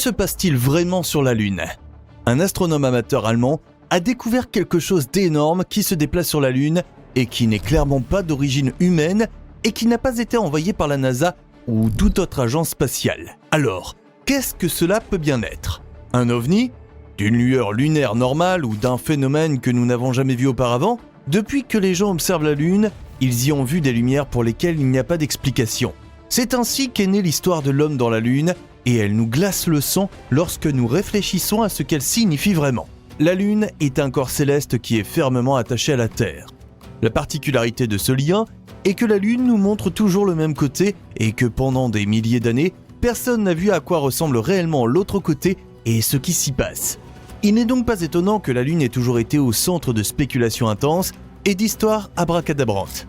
se passe-t-il vraiment sur la Lune ? Un astronome amateur allemand a découvert quelque chose d'énorme qui se déplace sur la Lune et qui n'est clairement pas d'origine humaine et qui n'a pas été envoyé par la NASA ou toute autre agence spatiale. Alors, qu'est-ce que cela peut bien être ? Un ovni ? D'une lueur lunaire normale ou d'un phénomène que nous n'avons jamais vu auparavant ? Depuis que les gens observent la Lune, ils y ont vu des lumières pour lesquelles il n'y a pas d'explication. C'est ainsi qu'est née l'histoire de l'homme dans la Lune, et elle nous glace le sang lorsque nous réfléchissons à ce qu'elle signifie vraiment. La Lune est un corps céleste qui est fermement attaché à la Terre. La particularité de ce lien est que la Lune nous montre toujours le même côté et que pendant des milliers d'années, personne n'a vu à quoi ressemble réellement l'autre côté et ce qui s'y passe. Il n'est donc pas étonnant que la Lune ait toujours été au centre de spéculations intenses et d'histoires abracadabrantes.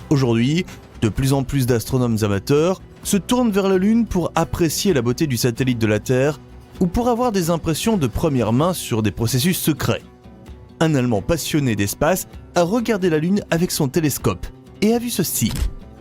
Aujourd'hui, de plus en plus d'astronomes amateurs se tournent vers la Lune pour apprécier la beauté du satellite de la Terre ou pour avoir des impressions de première main sur des processus secrets. Un Allemand passionné d'espace a regardé la Lune avec son télescope et a vu ceci.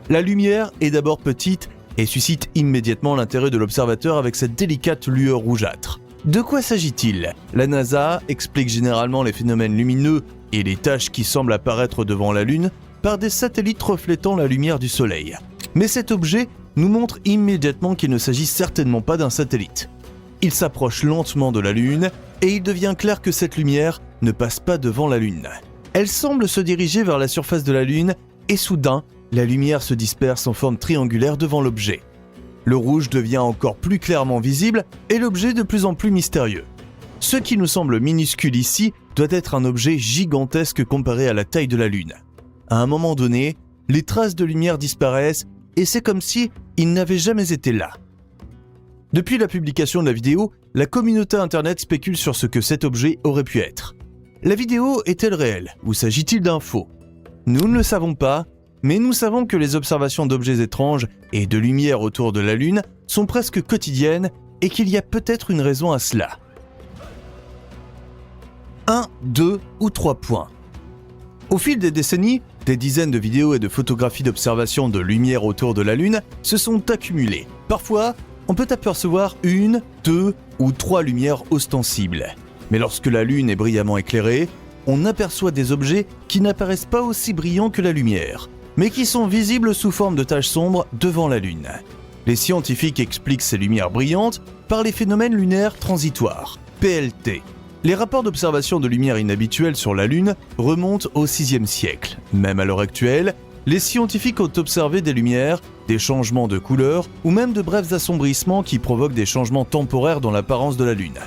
La lumière est d'abord petite et suscite immédiatement l'intérêt de l'observateur avec cette délicate lueur rougeâtre. De quoi s'agit-il ? La NASA explique généralement les phénomènes lumineux et les taches qui semblent apparaître devant la Lune par des satellites reflétant la lumière du Soleil. Mais cet objet nous montre immédiatement qu'il ne s'agit certainement pas d'un satellite. Il s'approche lentement de la Lune et il devient clair que cette lumière ne passe pas devant la Lune. Elle semble se diriger vers la surface de la Lune et soudain, la lumière se disperse en forme triangulaire devant l'objet. Le rouge devient encore plus clairement visible et l'objet de plus en plus mystérieux. Ce qui nous semble minuscule ici doit être un objet gigantesque comparé à la taille de la Lune. À un moment donné, les traces de lumière disparaissent et c'est comme si ils n'avaient jamais été là. Depuis la publication de la vidéo, la communauté internet spécule sur ce que cet objet aurait pu être. La vidéo est-elle réelle ou s'agit-il d'un faux ? Nous ne le savons pas, mais nous savons que les observations d'objets étranges et de lumière autour de la Lune sont presque quotidiennes et qu'il y a peut-être une raison à cela. 1, 2 ou 3 points. Au fil des décennies, des dizaines de vidéos et de photographies d'observation de lumière autour de la Lune se sont accumulées. Parfois, on peut apercevoir 1, 2 ou 3 lumières ostensibles. Mais lorsque la Lune est brillamment éclairée, on aperçoit des objets qui n'apparaissent pas aussi brillants que la lumière, mais qui sont visibles sous forme de taches sombres devant la Lune. Les scientifiques expliquent ces lumières brillantes par les phénomènes lunaires transitoires, PLT. Les rapports d'observation de lumière inhabituelle sur la Lune remontent au VIe siècle. Même à l'heure actuelle, les scientifiques ont observé des lumières, des changements de couleur ou même de brefs assombrissements qui provoquent des changements temporaires dans l'apparence de la Lune.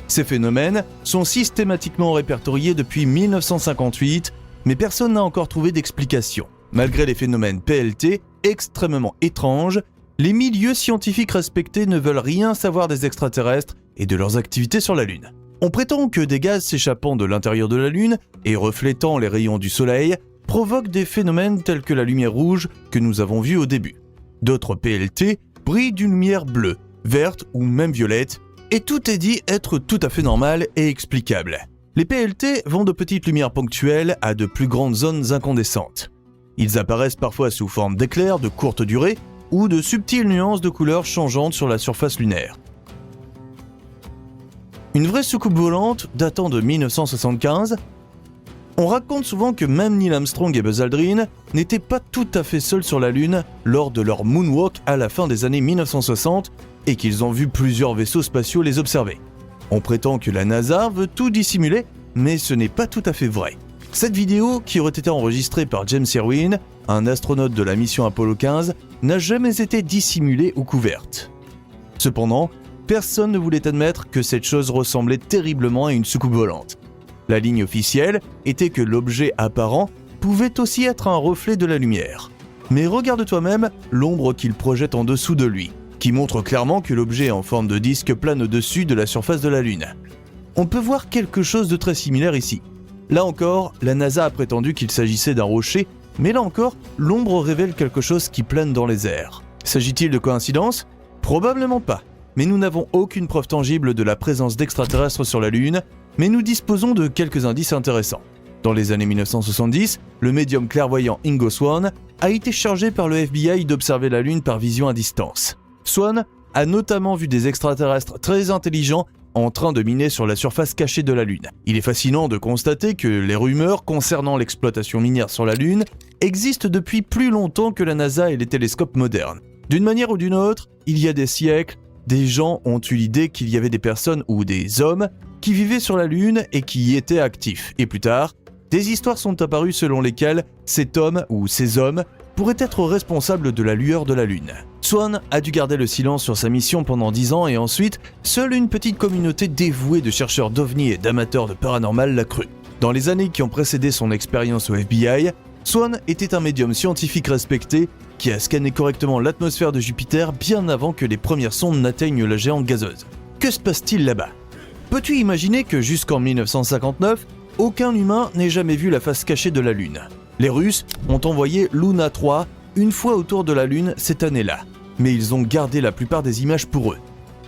Ces phénomènes sont systématiquement répertoriés depuis 1958, mais personne n'a encore trouvé d'explication. Malgré les phénomènes PLT extrêmement étranges, les milieux scientifiques respectés ne veulent rien savoir des extraterrestres et de leurs activités sur la Lune. On prétend que des gaz s'échappant de l'intérieur de la Lune et reflétant les rayons du Soleil provoquent des phénomènes tels que la lumière rouge que nous avons vue au début. D'autres PLT brillent d'une lumière bleue, verte ou même violette, et tout est dit être tout à fait normal et explicable. Les PLT vont de petites lumières ponctuelles à de plus grandes zones incandescentes. Ils apparaissent parfois sous forme d'éclairs de courte durée ou de subtiles nuances de couleurs changeantes sur la surface lunaire. Une vraie soucoupe volante datant de 1975, on raconte souvent que même Neil Armstrong et Buzz Aldrin n'étaient pas tout à fait seuls sur la Lune lors de leur moonwalk à la fin des années 1960 et qu'ils ont vu plusieurs vaisseaux spatiaux les observer. On prétend que la NASA veut tout dissimuler, mais ce n'est pas tout à fait vrai. Cette vidéo, qui aurait été enregistrée par James Irwin, un astronaute de la mission Apollo 15, n'a jamais été dissimulée ou couverte. Cependant, personne ne voulait admettre que cette chose ressemblait terriblement à une soucoupe volante. La ligne officielle était que l'objet apparent pouvait aussi être un reflet de la lumière. Mais regarde toi-même l'ombre qu'il projette en dessous de lui, qui montre clairement que l'objet en forme de disque plane au-dessus de la surface de la Lune. On peut voir quelque chose de très similaire ici. Là encore, la NASA a prétendu qu'il s'agissait d'un rocher, mais là encore, l'ombre révèle quelque chose qui plane dans les airs. S'agit-il de coïncidence ? Probablement pas. Mais nous n'avons aucune preuve tangible de la présence d'extraterrestres sur la Lune, mais nous disposons de quelques indices intéressants. Dans les années 1970, le médium clairvoyant Ingo Swann a été chargé par le FBI d'observer la Lune par vision à distance. Swann a notamment vu des extraterrestres très intelligents en train de miner sur la surface cachée de la Lune. Il est fascinant de constater que les rumeurs concernant l'exploitation minière sur la Lune existent depuis plus longtemps que la NASA et les télescopes modernes. D'une manière ou d'une autre, il y a des siècles, des gens ont eu l'idée qu'il y avait des personnes ou des hommes qui vivaient sur la Lune et qui y étaient actifs. Et plus tard, des histoires sont apparues selon lesquelles cet homme ou ces hommes pourraient être responsables de la lueur de la Lune. Swan a dû garder le silence sur sa mission pendant 10 ans et ensuite, seule une petite communauté dévouée de chercheurs d'ovnis et d'amateurs de paranormal l'a cru. Dans les années qui ont précédé son expérience au FBI, Swan était un médium scientifique respecté qui a scanné correctement l'atmosphère de Jupiter bien avant que les premières sondes n'atteignent la géante gazeuse. Que se passe-t-il là-bas ? Peux-tu imaginer que jusqu'en 1959, aucun humain n'ait jamais vu la face cachée de la Lune ? Les Russes ont envoyé Luna 3 une fois autour de la Lune cette année-là, mais ils ont gardé la plupart des images pour eux.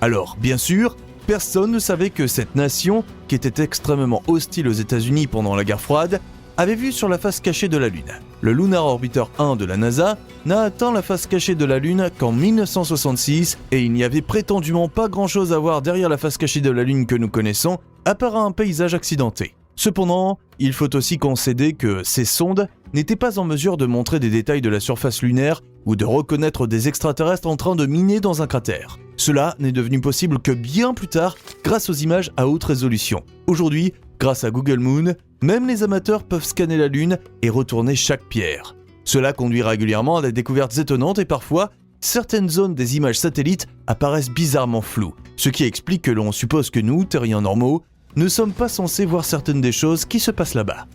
Alors, bien sûr, personne ne savait que cette nation, qui était extrêmement hostile aux États-Unis pendant la guerre froide, avait vu sur la face cachée de la Lune. Le Lunar Orbiter 1 de la NASA n'a atteint la face cachée de la Lune qu'en 1966 et il n'y avait prétendument pas grand-chose à voir derrière la face cachée de la Lune que nous connaissons, à part un paysage accidenté. Cependant, il faut aussi concéder que ces sondes n'étaient pas en mesure de montrer des détails de la surface lunaire ou de reconnaître des extraterrestres en train de miner dans un cratère. Cela n'est devenu possible que bien plus tard grâce aux images à haute résolution. Aujourd'hui, grâce à Google Moon, même les amateurs peuvent scanner la Lune et retourner chaque pierre. Cela conduit régulièrement à des découvertes étonnantes et parfois, certaines zones des images satellites apparaissent bizarrement floues, ce qui explique que l'on suppose que nous, terriens normaux, ne sommes pas censés voir certaines des choses qui se passent là-bas.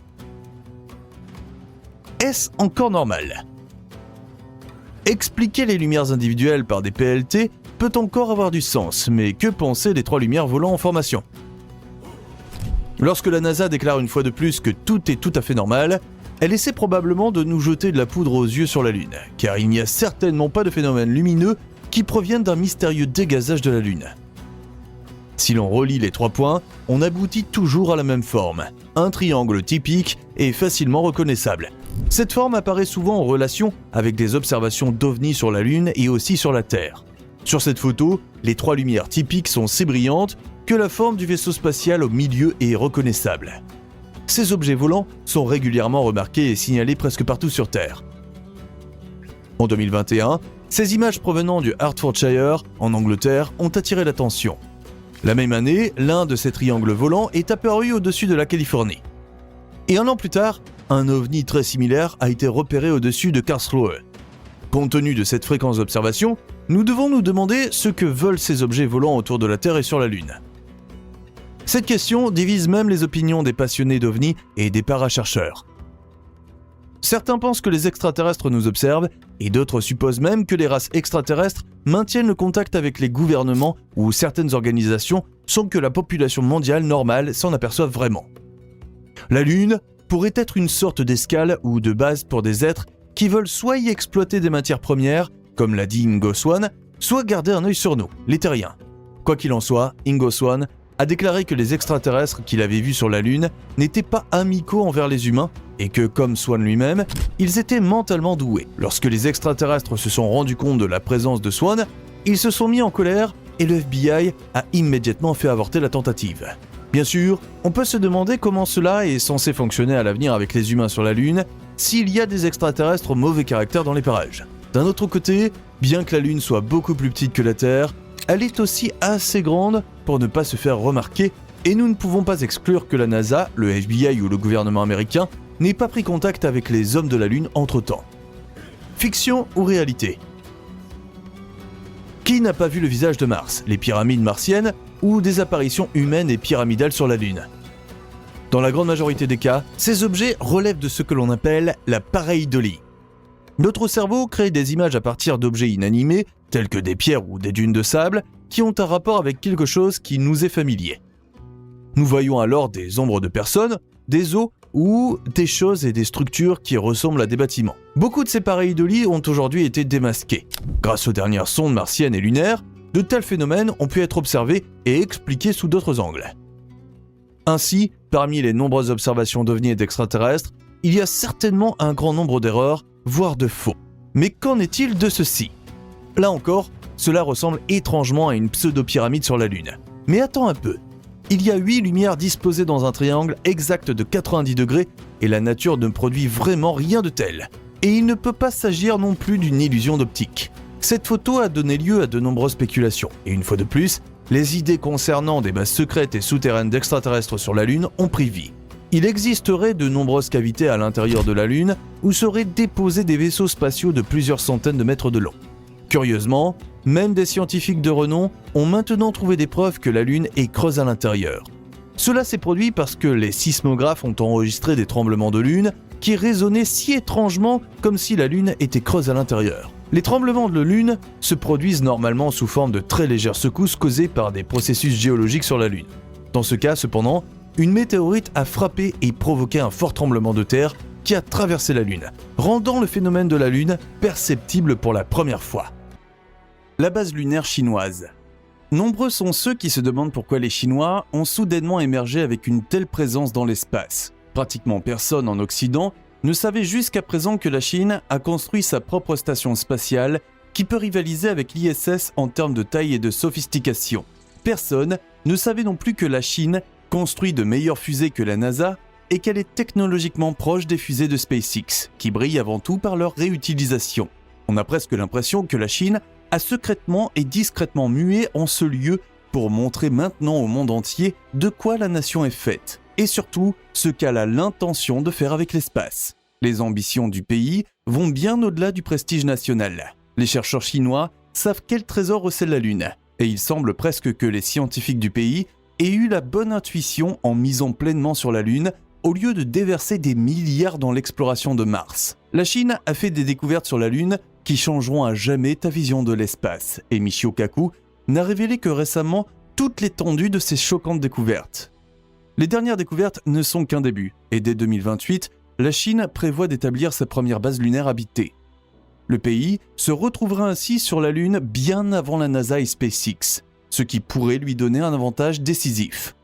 Est-ce encore normal ? Expliquer les lumières individuelles par des PLT peut encore avoir du sens, mais que penser des 3 lumières volant en formation ? Lorsque la NASA déclare une fois de plus que tout est tout à fait normal, elle essaie probablement de nous jeter de la poudre aux yeux sur la Lune, car il n'y a certainement pas de phénomènes lumineux qui proviennent d'un mystérieux dégazage de la Lune. Si l'on relie les 3 points, on aboutit toujours à la même forme, un triangle typique et facilement reconnaissable. Cette forme apparaît souvent en relation avec des observations d'ovnis sur la Lune et aussi sur la Terre. Sur cette photo, les 3 lumières typiques sont si brillantes que la forme du vaisseau spatial au milieu est reconnaissable. Ces objets volants sont régulièrement remarqués et signalés presque partout sur Terre. En 2021, ces images provenant du Hertfordshire, en Angleterre, ont attiré l'attention. La même année, l'un de ces triangles volants est apparu au-dessus de la Californie. Et un an plus tard, un ovni très similaire a été repéré au-dessus de Karlsruhe. Compte tenu de cette fréquence d'observation, nous devons nous demander ce que veulent ces objets volants autour de la Terre et sur la Lune. Cette question divise même les opinions des passionnés d'ovnis et des parachercheurs. Certains pensent que les extraterrestres nous observent et d'autres supposent même que les races extraterrestres maintiennent le contact avec les gouvernements ou certaines organisations sans que la population mondiale normale s'en aperçoive vraiment. La Lune pourrait être une sorte d'escale ou de base pour des êtres qui veulent soit y exploiter des matières premières, comme l'a dit Ingo Swann, soit garder un œil sur nous, les terriens. Quoi qu'il en soit, Ingo Swann a déclaré que les extraterrestres qu'il avait vus sur la Lune n'étaient pas amicaux envers les humains et que, comme Swann lui-même, ils étaient mentalement doués. Lorsque les extraterrestres se sont rendus compte de la présence de Swann, ils se sont mis en colère et le FBI a immédiatement fait avorter la tentative. Bien sûr, on peut se demander comment cela est censé fonctionner à l'avenir avec les humains sur la Lune s'il y a des extraterrestres au mauvais caractère dans les parages. D'un autre côté, bien que la Lune soit beaucoup plus petite que la Terre, elle est aussi assez grande pour ne pas se faire remarquer et nous ne pouvons pas exclure que la NASA, le FBI ou le gouvernement américain n'aient pas pris contact avec les hommes de la Lune entre-temps. Fiction ou réalité ? Qui n'a pas vu le visage de Mars, les pyramides martiennes ou des apparitions humaines et pyramidales sur la Lune ? Dans la grande majorité des cas, ces objets relèvent de ce que l'on appelle la pareidolie. Notre cerveau crée des images à partir d'objets inanimés, tels que des pierres ou des dunes de sable, qui ont un rapport avec quelque chose qui nous est familier. Nous voyons alors des ombres de personnes, des eaux ou des choses et des structures qui ressemblent à des bâtiments. Beaucoup de ces pareidolies ont aujourd'hui été démasquées. Grâce aux dernières sondes martiennes et lunaires, de tels phénomènes ont pu être observés et expliqués sous d'autres angles. Ainsi, parmi les nombreuses observations d'ovnis et d'extraterrestres, il y a certainement un grand nombre d'erreurs, voire de faux. Mais qu'en est-il de ceci ? Là encore, Cela ressemble étrangement à une pseudo-pyramide sur la Lune. Mais attends un peu. Il y a 8 lumières disposées dans un triangle exact de 90 degrés et la nature ne produit vraiment rien de tel. Et il ne peut pas s'agir non plus d'une illusion d'optique. Cette photo a donné lieu à de nombreuses spéculations. Et une fois de plus, les idées concernant des bases secrètes et souterraines d'extraterrestres sur la Lune ont pris vie. Il existerait de nombreuses cavités à l'intérieur de la Lune où seraient déposés des vaisseaux spatiaux de plusieurs centaines de mètres de long. Curieusement, même des scientifiques de renom ont maintenant trouvé des preuves que la Lune est creuse à l'intérieur. Cela s'est produit parce que les sismographes ont enregistré des tremblements de Lune qui résonnaient si étrangement comme si la Lune était creuse à l'intérieur. Les tremblements de Lune se produisent normalement sous forme de très légères secousses causées par des processus géologiques sur la Lune. Dans ce cas, cependant, une météorite a frappé et provoqué un fort tremblement de terre qui a traversé la Lune, rendant le phénomène de la Lune perceptible pour la première fois. La base lunaire chinoise. Nombreux sont ceux qui se demandent pourquoi les Chinois ont soudainement émergé avec une telle présence dans l'espace. Pratiquement personne en Occident ne savait jusqu'à présent que la Chine a construit sa propre station spatiale qui peut rivaliser avec l'ISS en termes de taille et de sophistication. Personne ne savait non plus que la Chine construit de meilleures fusées que la NASA et qu'elle est technologiquement proche des fusées de SpaceX, qui brillent avant tout par leur réutilisation. On a presque l'impression que la Chine a secrètement et discrètement mué en ce lieu pour montrer maintenant au monde entier de quoi la nation est faite, et surtout ce qu'elle a l'intention de faire avec l'espace. Les ambitions du pays vont bien au-delà du prestige national. Les chercheurs chinois savent quel trésor recèle la Lune, et il semble presque que les scientifiques du pays aient eu la bonne intuition en misant pleinement sur la Lune au lieu de déverser des milliards dans l'exploration de Mars. La Chine a fait des découvertes sur la Lune qui changeront à jamais ta vision de l'espace, et Michio Kaku n'a révélé que récemment toute l'étendue de ces choquantes découvertes. Les dernières découvertes ne sont qu'un début, et dès 2028, la Chine prévoit d'établir sa première base lunaire habitée. Le pays se retrouvera ainsi sur la Lune bien avant la NASA et SpaceX, ce qui pourrait lui donner un avantage décisif.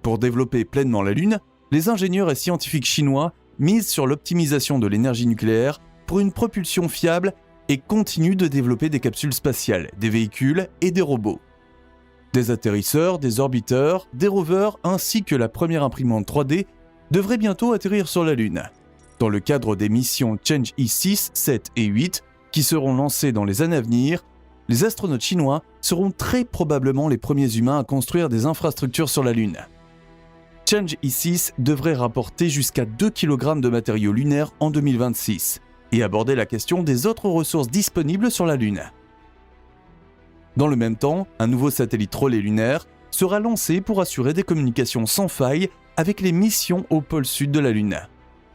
Pour développer pleinement la Lune, les ingénieurs et scientifiques chinois misent sur l'optimisation de l'énergie nucléaire pour une propulsion fiable et continuent de développer des capsules spatiales, des véhicules et des robots. Des atterrisseurs, des orbiteurs, des rovers ainsi que la première imprimante 3D devraient bientôt atterrir sur la Lune. Dans le cadre des missions Chang'e 6, 7 et 8 qui seront lancées dans les années à venir, les astronautes chinois seront très probablement les premiers humains à construire des infrastructures sur la Lune. Chang'e 6 devrait rapporter jusqu'à 2 kg de matériaux lunaires en 2026 et aborder la question des autres ressources disponibles sur la Lune. Dans le même temps, un nouveau satellite relais lunaire sera lancé pour assurer des communications sans faille avec les missions au pôle sud de la Lune.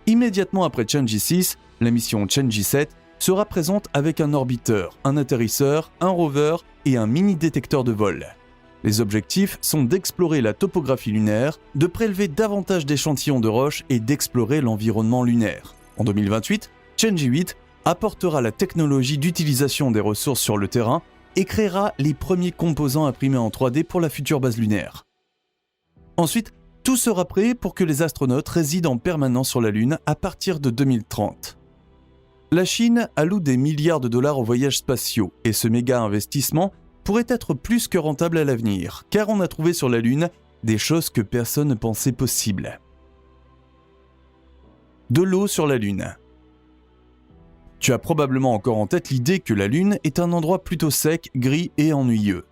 Immédiatement après Chang'e 6, la mission Chang'e 7 sera présente avec un orbiteur, un atterrisseur, un rover et un mini-détecteur de vol. Les objectifs sont d'explorer la topographie lunaire, de prélever davantage d'échantillons de roches et d'explorer l'environnement lunaire. En 2028, Chang'e 8 apportera la technologie d'utilisation des ressources sur le terrain et créera les premiers composants imprimés en 3D pour la future base lunaire. Ensuite, tout sera prêt pour que les astronautes résident en permanence sur la Lune à partir de 2030. La Chine alloue des milliards de dollars aux voyages spatiaux et ce méga investissement pourrait être plus que rentable à l'avenir, car on a trouvé sur la Lune des choses que personne ne pensait possibles. De l'eau sur la Lune. Tu as probablement encore en tête l'idée que la Lune est un endroit plutôt sec, gris et ennuyeux.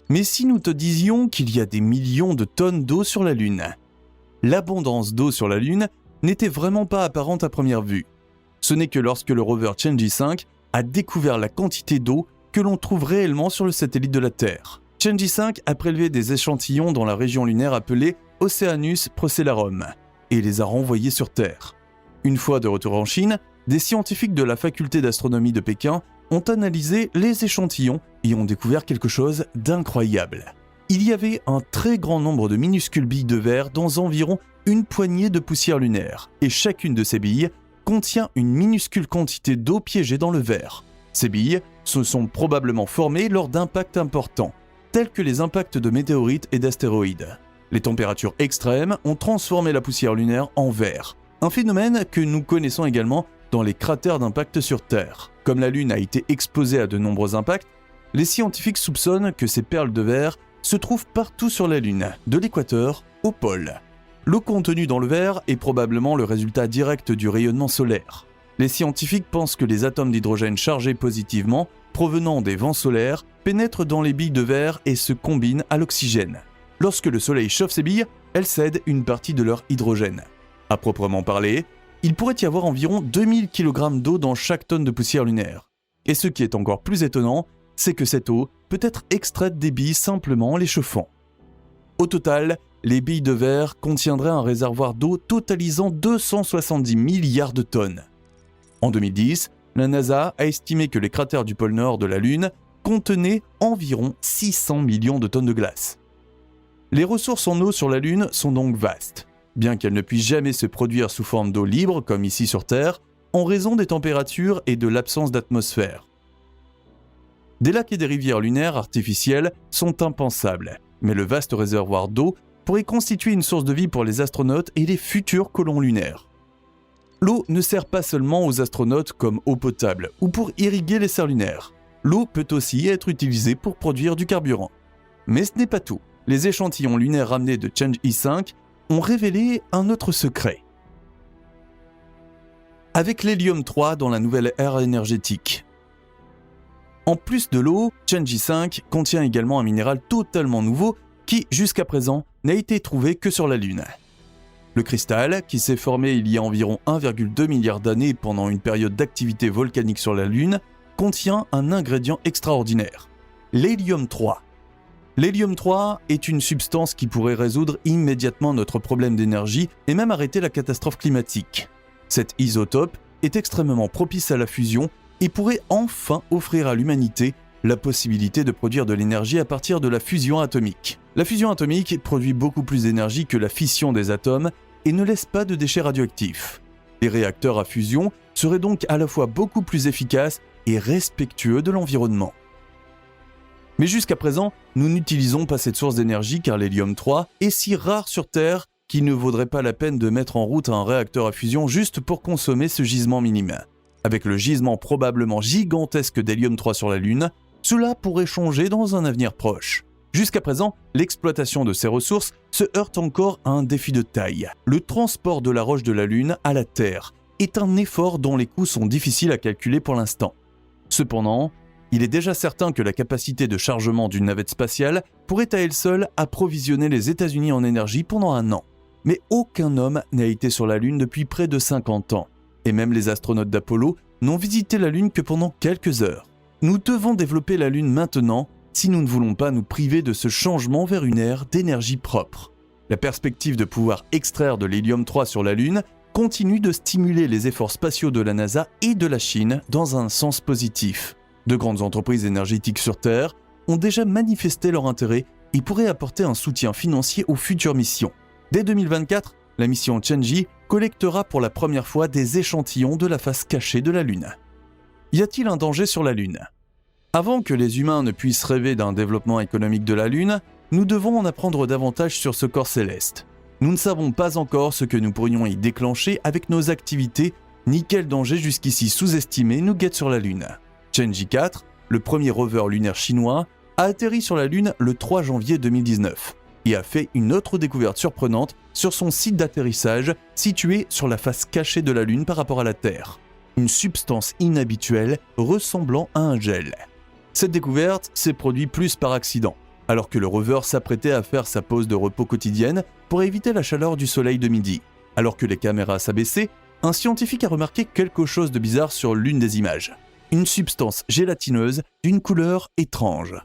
Mais si nous te disions qu'il y a des millions de tonnes d'eau sur la Lune, l'abondance d'eau sur la Lune n'était vraiment pas apparente à première vue. Ce n'est que lorsque le rover Chang'e 5 a découvert la quantité d'eau que l'on trouve réellement sur le satellite de la Terre. Chang'e 5 a prélevé des échantillons dans la région lunaire appelée Oceanus Procellarum et les a renvoyés sur Terre. Une fois de retour en Chine, des scientifiques de la faculté d'astronomie de Pékin ont analysé les échantillons et ont découvert quelque chose d'incroyable. Il y avait un très grand nombre de minuscules billes de verre dans environ une poignée de poussière lunaire, et chacune de ces billes contient une minuscule quantité d'eau piégée dans le verre. Ces billes se sont probablement formées lors d'impacts importants, tels que les impacts de météorites et d'astéroïdes. Les températures extrêmes ont transformé la poussière lunaire en verre, un phénomène que nous connaissons également dans les cratères d'impact sur Terre. Comme la Lune a été exposée à de nombreux impacts, Les scientifiques soupçonnent que ces perles de verre se trouvent partout sur la Lune, de l'équateur au pôle. L'eau contenue dans le verre est probablement le résultat direct du rayonnement solaire. Les scientifiques pensent que les atomes d'hydrogène chargés positivement, provenant des vents solaires, pénètrent dans les billes de verre et se combinent à l'oxygène. Lorsque le soleil chauffe ces billes, elles cèdent une partie de leur hydrogène. À proprement parler, il pourrait y avoir environ 2000 kg d'eau dans chaque tonne de poussière lunaire. Et ce qui est encore plus étonnant, c'est que cette eau peut être extraite des billes simplement en les chauffant. Au total, les billes de verre contiendraient un réservoir d'eau totalisant 270 milliards de tonnes. En 2010, la NASA a estimé que les cratères du pôle Nord de la Lune contenaient environ 600 millions de tonnes de glace. Les ressources en eau sur la Lune sont donc vastes, bien qu'elles ne puissent jamais se produire sous forme d'eau libre comme ici sur Terre, en raison des températures et de l'absence d'atmosphère. Des lacs et des rivières lunaires artificielles sont impensables, mais le vaste réservoir d'eau pourrait constituer une source de vie pour les astronautes et les futurs colons lunaires. L'eau ne sert pas seulement aux astronautes comme eau potable ou pour irriguer les serres lunaires. L'eau peut aussi être utilisée pour produire du carburant. Mais ce n'est pas tout. Les échantillons lunaires ramenés de Chang'e 5 ont révélé un autre secret. Avec l'hélium 3 dans la nouvelle ère énergétique. En plus de l'eau, Chang'e 5 contient également un minéral totalement nouveau qui, jusqu'à présent, n'a été trouvé que sur la Lune. Le cristal, qui s'est formé il y a environ 1,2 milliard d'années pendant une période d'activité volcanique sur la Lune, contient un ingrédient extraordinaire, l'hélium 3. L'hélium 3 est une substance qui pourrait résoudre immédiatement notre problème d'énergie et même arrêter la catastrophe climatique. Cet isotope est extrêmement propice à la fusion et pourrait enfin offrir à l'humanité la possibilité de produire de l'énergie à partir de la fusion atomique. La fusion atomique produit beaucoup plus d'énergie que la fission des atomes et ne laisse pas de déchets radioactifs. Les réacteurs à fusion seraient donc à la fois beaucoup plus efficaces et respectueux de l'environnement. Mais jusqu'à présent, nous n'utilisons pas cette source d'énergie car l'hélium 3 est si rare sur Terre qu'il ne vaudrait pas la peine de mettre en route un réacteur à fusion juste pour consommer ce gisement minime. Avec le gisement probablement gigantesque d'hélium 3 sur la Lune, cela pourrait changer dans un avenir proche. Jusqu'à présent, l'exploitation de ces ressources se heurte encore à un défi de taille. Le transport de la roche de la Lune à la Terre est un effort dont les coûts sont difficiles à calculer pour l'instant. Cependant, il est déjà certain que la capacité de chargement d'une navette spatiale pourrait à elle seule approvisionner les États-Unis en énergie pendant 1 an. Mais aucun homme n'a été sur la Lune depuis près de 50 ans. Et même les astronautes d'Apollo n'ont visité la Lune que pendant quelques heures. Nous devons développer la Lune maintenant si nous ne voulons pas nous priver de ce changement vers une ère d'énergie propre. La perspective de pouvoir extraire de l'hélium 3 sur la Lune continue de stimuler les efforts spatiaux de la NASA et de la Chine dans un sens positif. De grandes entreprises énergétiques sur Terre ont déjà manifesté leur intérêt et pourraient apporter un soutien financier aux futures missions. Dès 2024, la mission Chang'e collectera pour la première fois des échantillons de la face cachée de la Lune. Y a-t-il un danger sur la Lune ? Avant que les humains ne puissent rêver d'un développement économique de la Lune, nous devons en apprendre davantage sur ce corps céleste. Nous ne savons pas encore ce que nous pourrions y déclencher avec nos activités, ni quel danger jusqu'ici sous-estimé nous guette sur la Lune. Chang'e 4, le premier rover lunaire chinois, a atterri sur la Lune le 3 janvier 2019 et a fait une autre découverte surprenante sur son site d'atterrissage situé sur la face cachée de la Lune par rapport à la Terre. Une substance inhabituelle ressemblant à un gel. Cette découverte s'est produite plus par accident, alors que le rover s'apprêtait à faire sa pause de repos quotidienne pour éviter la chaleur du soleil de midi. Alors que les caméras s'abaissaient, un scientifique a remarqué quelque chose de bizarre sur l'une des images. Une substance gélatineuse d'une couleur étrange.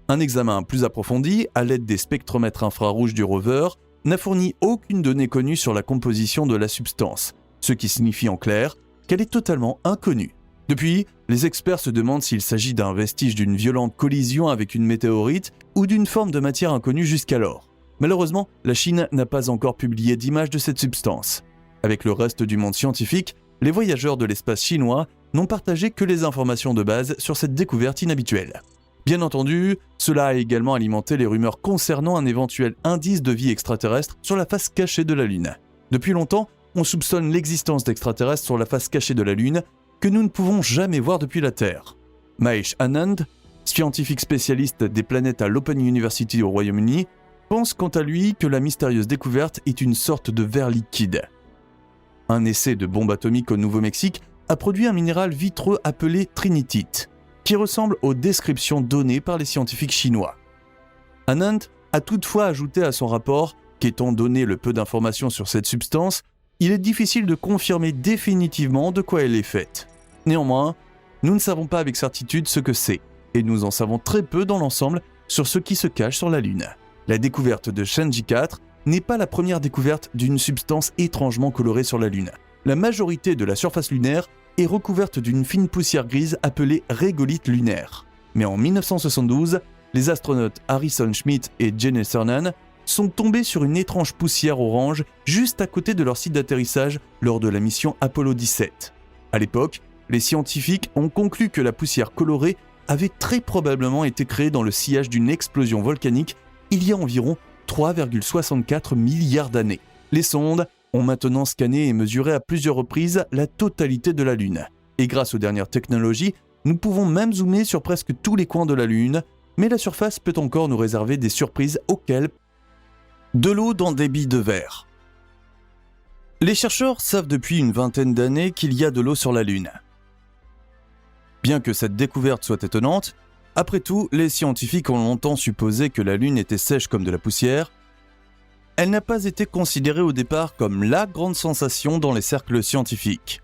Un examen plus approfondi, à l'aide des spectromètres infrarouges du rover, n'a fourni aucune donnée connue sur la composition de la substance, ce qui signifie en clair qu'elle est totalement inconnue. Depuis, les experts se demandent s'il s'agit d'un vestige d'une violente collision avec une météorite ou d'une forme de matière inconnue jusqu'alors. Malheureusement, la Chine n'a pas encore publié d'image de cette substance. Avec le reste du monde scientifique, les voyageurs de l'espace chinois n'ont partagé que les informations de base sur cette découverte inhabituelle. Bien entendu, cela a également alimenté les rumeurs concernant un éventuel indice de vie extraterrestre sur la face cachée de la Lune. Depuis longtemps, on soupçonne l'existence d'extraterrestres sur la face cachée de la Lune que nous ne pouvons jamais voir depuis la Terre. Mahesh Anand, scientifique spécialiste des planètes à l'Open University au Royaume-Uni, pense quant à lui que la mystérieuse découverte est une sorte de verre liquide. Un essai de bombe atomique au Nouveau-Mexique a produit un minéral vitreux appelé trinitite, qui ressemble aux descriptions données par les scientifiques chinois. Anand a toutefois ajouté à son rapport qu'étant donné le peu d'informations sur cette substance, il est difficile de confirmer définitivement de quoi elle est faite. Néanmoins, nous ne savons pas avec certitude ce que c'est, et nous en savons très peu dans l'ensemble sur ce qui se cache sur la Lune. La découverte de Chang'e 4 n'est pas la première découverte d'une substance étrangement colorée sur la Lune. La majorité de la surface lunaire est recouverte d'une fine poussière grise appelée régolithe lunaire. Mais en 1972, les astronautes Harrison Schmitt et Jenny Cernan sont tombés sur une étrange poussière orange juste à côté de leur site d'atterrissage lors de la mission Apollo 17. À l'époque, les scientifiques ont conclu que la poussière colorée avait très probablement été créée dans le sillage d'une explosion volcanique il y a environ 3,64 milliards d'années. Les sondes ont maintenant scanné et mesuré à plusieurs reprises la totalité de la Lune. Et grâce aux dernières technologies, nous pouvons même zoomer sur presque tous les coins de la Lune, mais la surface peut encore nous réserver des surprises auxquelles de l'eau dans des billes de verre. Les chercheurs savent depuis une vingtaine d'années qu'il y a de l'eau sur la Lune. Bien que cette découverte soit étonnante, après tout, les scientifiques ont longtemps supposé que la Lune était sèche comme de la poussière. Elle n'a pas été considérée au départ comme la grande sensation dans les cercles scientifiques.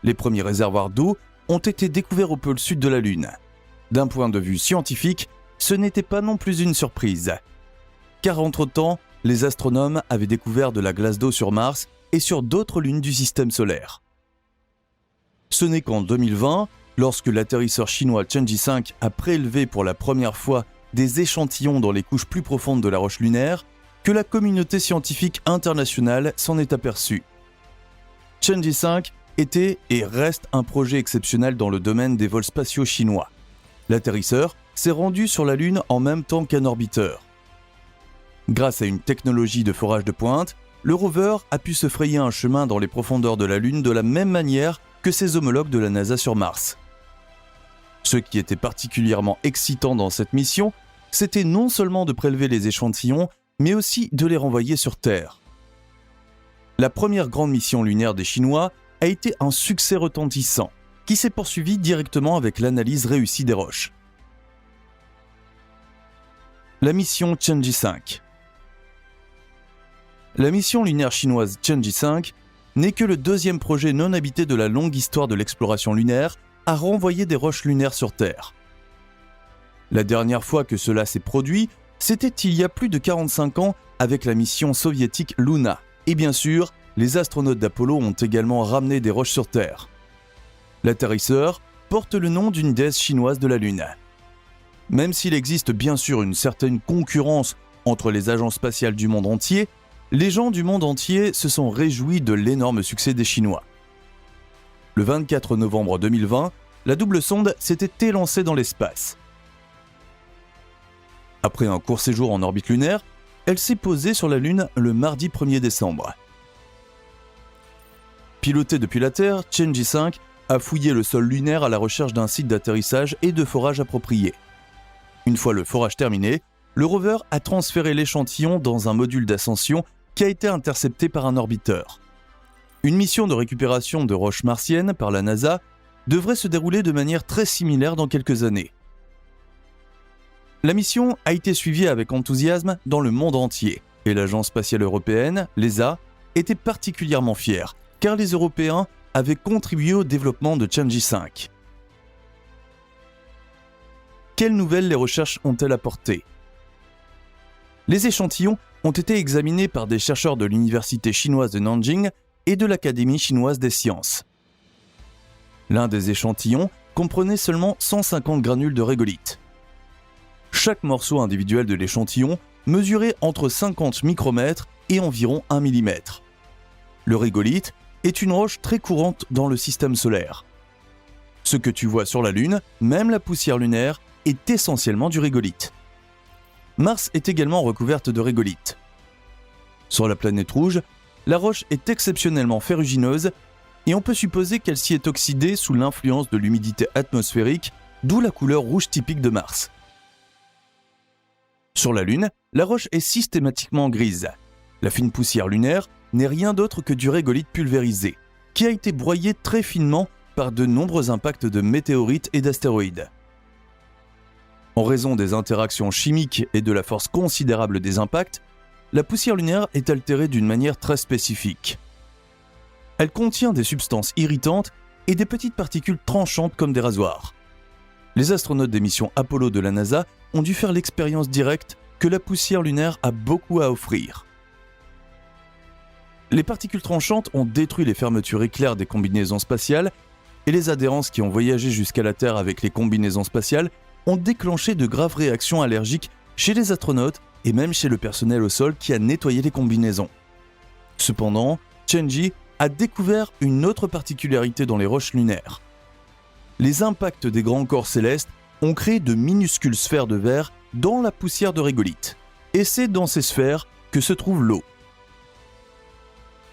Les premiers réservoirs d'eau ont été découverts au pôle sud de la Lune. D'un point de vue scientifique, ce n'était pas non plus une surprise. Car entre-temps, les astronomes avaient découvert de la glace d'eau sur Mars et sur d'autres lunes du système solaire. Ce n'est qu'en 2020, lorsque l'atterrisseur chinois Chang'e 5 a prélevé pour la première fois des échantillons dans les couches plus profondes de la roche lunaire, que la communauté scientifique internationale s'en est aperçue. Chang'e 5 était et reste un projet exceptionnel dans le domaine des vols spatiaux chinois. L'atterrisseur s'est rendu sur la Lune en même temps qu'un orbiteur. Grâce à une technologie de forage de pointe, le rover a pu se frayer un chemin dans les profondeurs de la Lune de la même manière que ses homologues de la NASA sur Mars. Ce qui était particulièrement excitant dans cette mission, c'était non seulement de prélever les échantillons, mais aussi de les renvoyer sur Terre. La première grande mission lunaire des Chinois a été un succès retentissant, qui s'est poursuivi directement avec l'analyse réussie des roches. La mission Chang'e 5. La mission lunaire chinoise Chang'e 5 n'est que le deuxième projet non habité de la longue histoire de l'exploration lunaire à renvoyer des roches lunaires sur Terre. La dernière fois que cela s'est produit, c'était il y a plus de 45 ans avec la mission soviétique Luna. Et bien sûr, les astronautes d'Apollo ont également ramené des roches sur Terre. L'atterrisseur porte le nom d'une déesse chinoise de la Lune. Même s'il existe bien sûr une certaine concurrence entre les agences spatiales du monde entier, les gens du monde entier se sont réjouis de l'énorme succès des Chinois. Le 24 novembre 2020, la double sonde s'était élancée dans l'espace. Après un court séjour en orbite lunaire, elle s'est posée sur la Lune le mardi 1er décembre. Pilotée depuis la Terre, Chang'e 5 a fouillé le sol lunaire à la recherche d'un site d'atterrissage et de forage approprié. Une fois le forage terminé, le rover a transféré l'échantillon dans un module d'ascension qui a été intercepté par un orbiteur. Une mission de récupération de roches martiennes par la NASA devrait se dérouler de manière très similaire dans quelques années. La mission a été suivie avec enthousiasme dans le monde entier et l'Agence spatiale européenne, l'ESA, était particulièrement fière car les Européens avaient contribué au développement de Chang'e 5. Quelles nouvelles les recherches ont-elles apporté ? Les échantillons ont été examinés par des chercheurs de l'université chinoise de Nanjing et de l'Académie chinoise des sciences. L'un des échantillons comprenait seulement 150 granules de régolithe. Chaque morceau individuel de l'échantillon mesurait entre 50 micromètres et environ 1 mm. Le régolithe est une roche très courante dans le système solaire. Ce que tu vois sur la Lune, même la poussière lunaire, est essentiellement du régolithe. Mars est également recouverte de régolithe. Sur la planète rouge, la roche est exceptionnellement ferrugineuse et on peut supposer qu'elle s'y est oxydée sous l'influence de l'humidité atmosphérique d'où la couleur rouge typique de Mars. Sur la Lune, la roche est systématiquement grise. La fine poussière lunaire n'est rien d'autre que du régolithe pulvérisé, qui a été broyé très finement par de nombreux impacts de météorites et d'astéroïdes. En raison des interactions chimiques et de la force considérable des impacts, la poussière lunaire est altérée d'une manière très spécifique. Elle contient des substances irritantes et des petites particules tranchantes comme des rasoirs. Les astronautes des missions Apollo de la NASA ont dû faire l'expérience directe que la poussière lunaire a beaucoup à offrir. Les particules tranchantes ont détruit les fermetures éclairs des combinaisons spatiales et les adhérences qui ont voyagé jusqu'à la Terre avec les combinaisons spatiales ont déclenché de graves réactions allergiques chez les astronautes et même chez le personnel au sol qui a nettoyé les combinaisons. Cependant, Chenji a découvert une autre particularité dans les roches lunaires. Les impacts des grands corps célestes ont créé de minuscules sphères de verre dans la poussière de régolithe. Et c'est dans ces sphères que se trouve l'eau.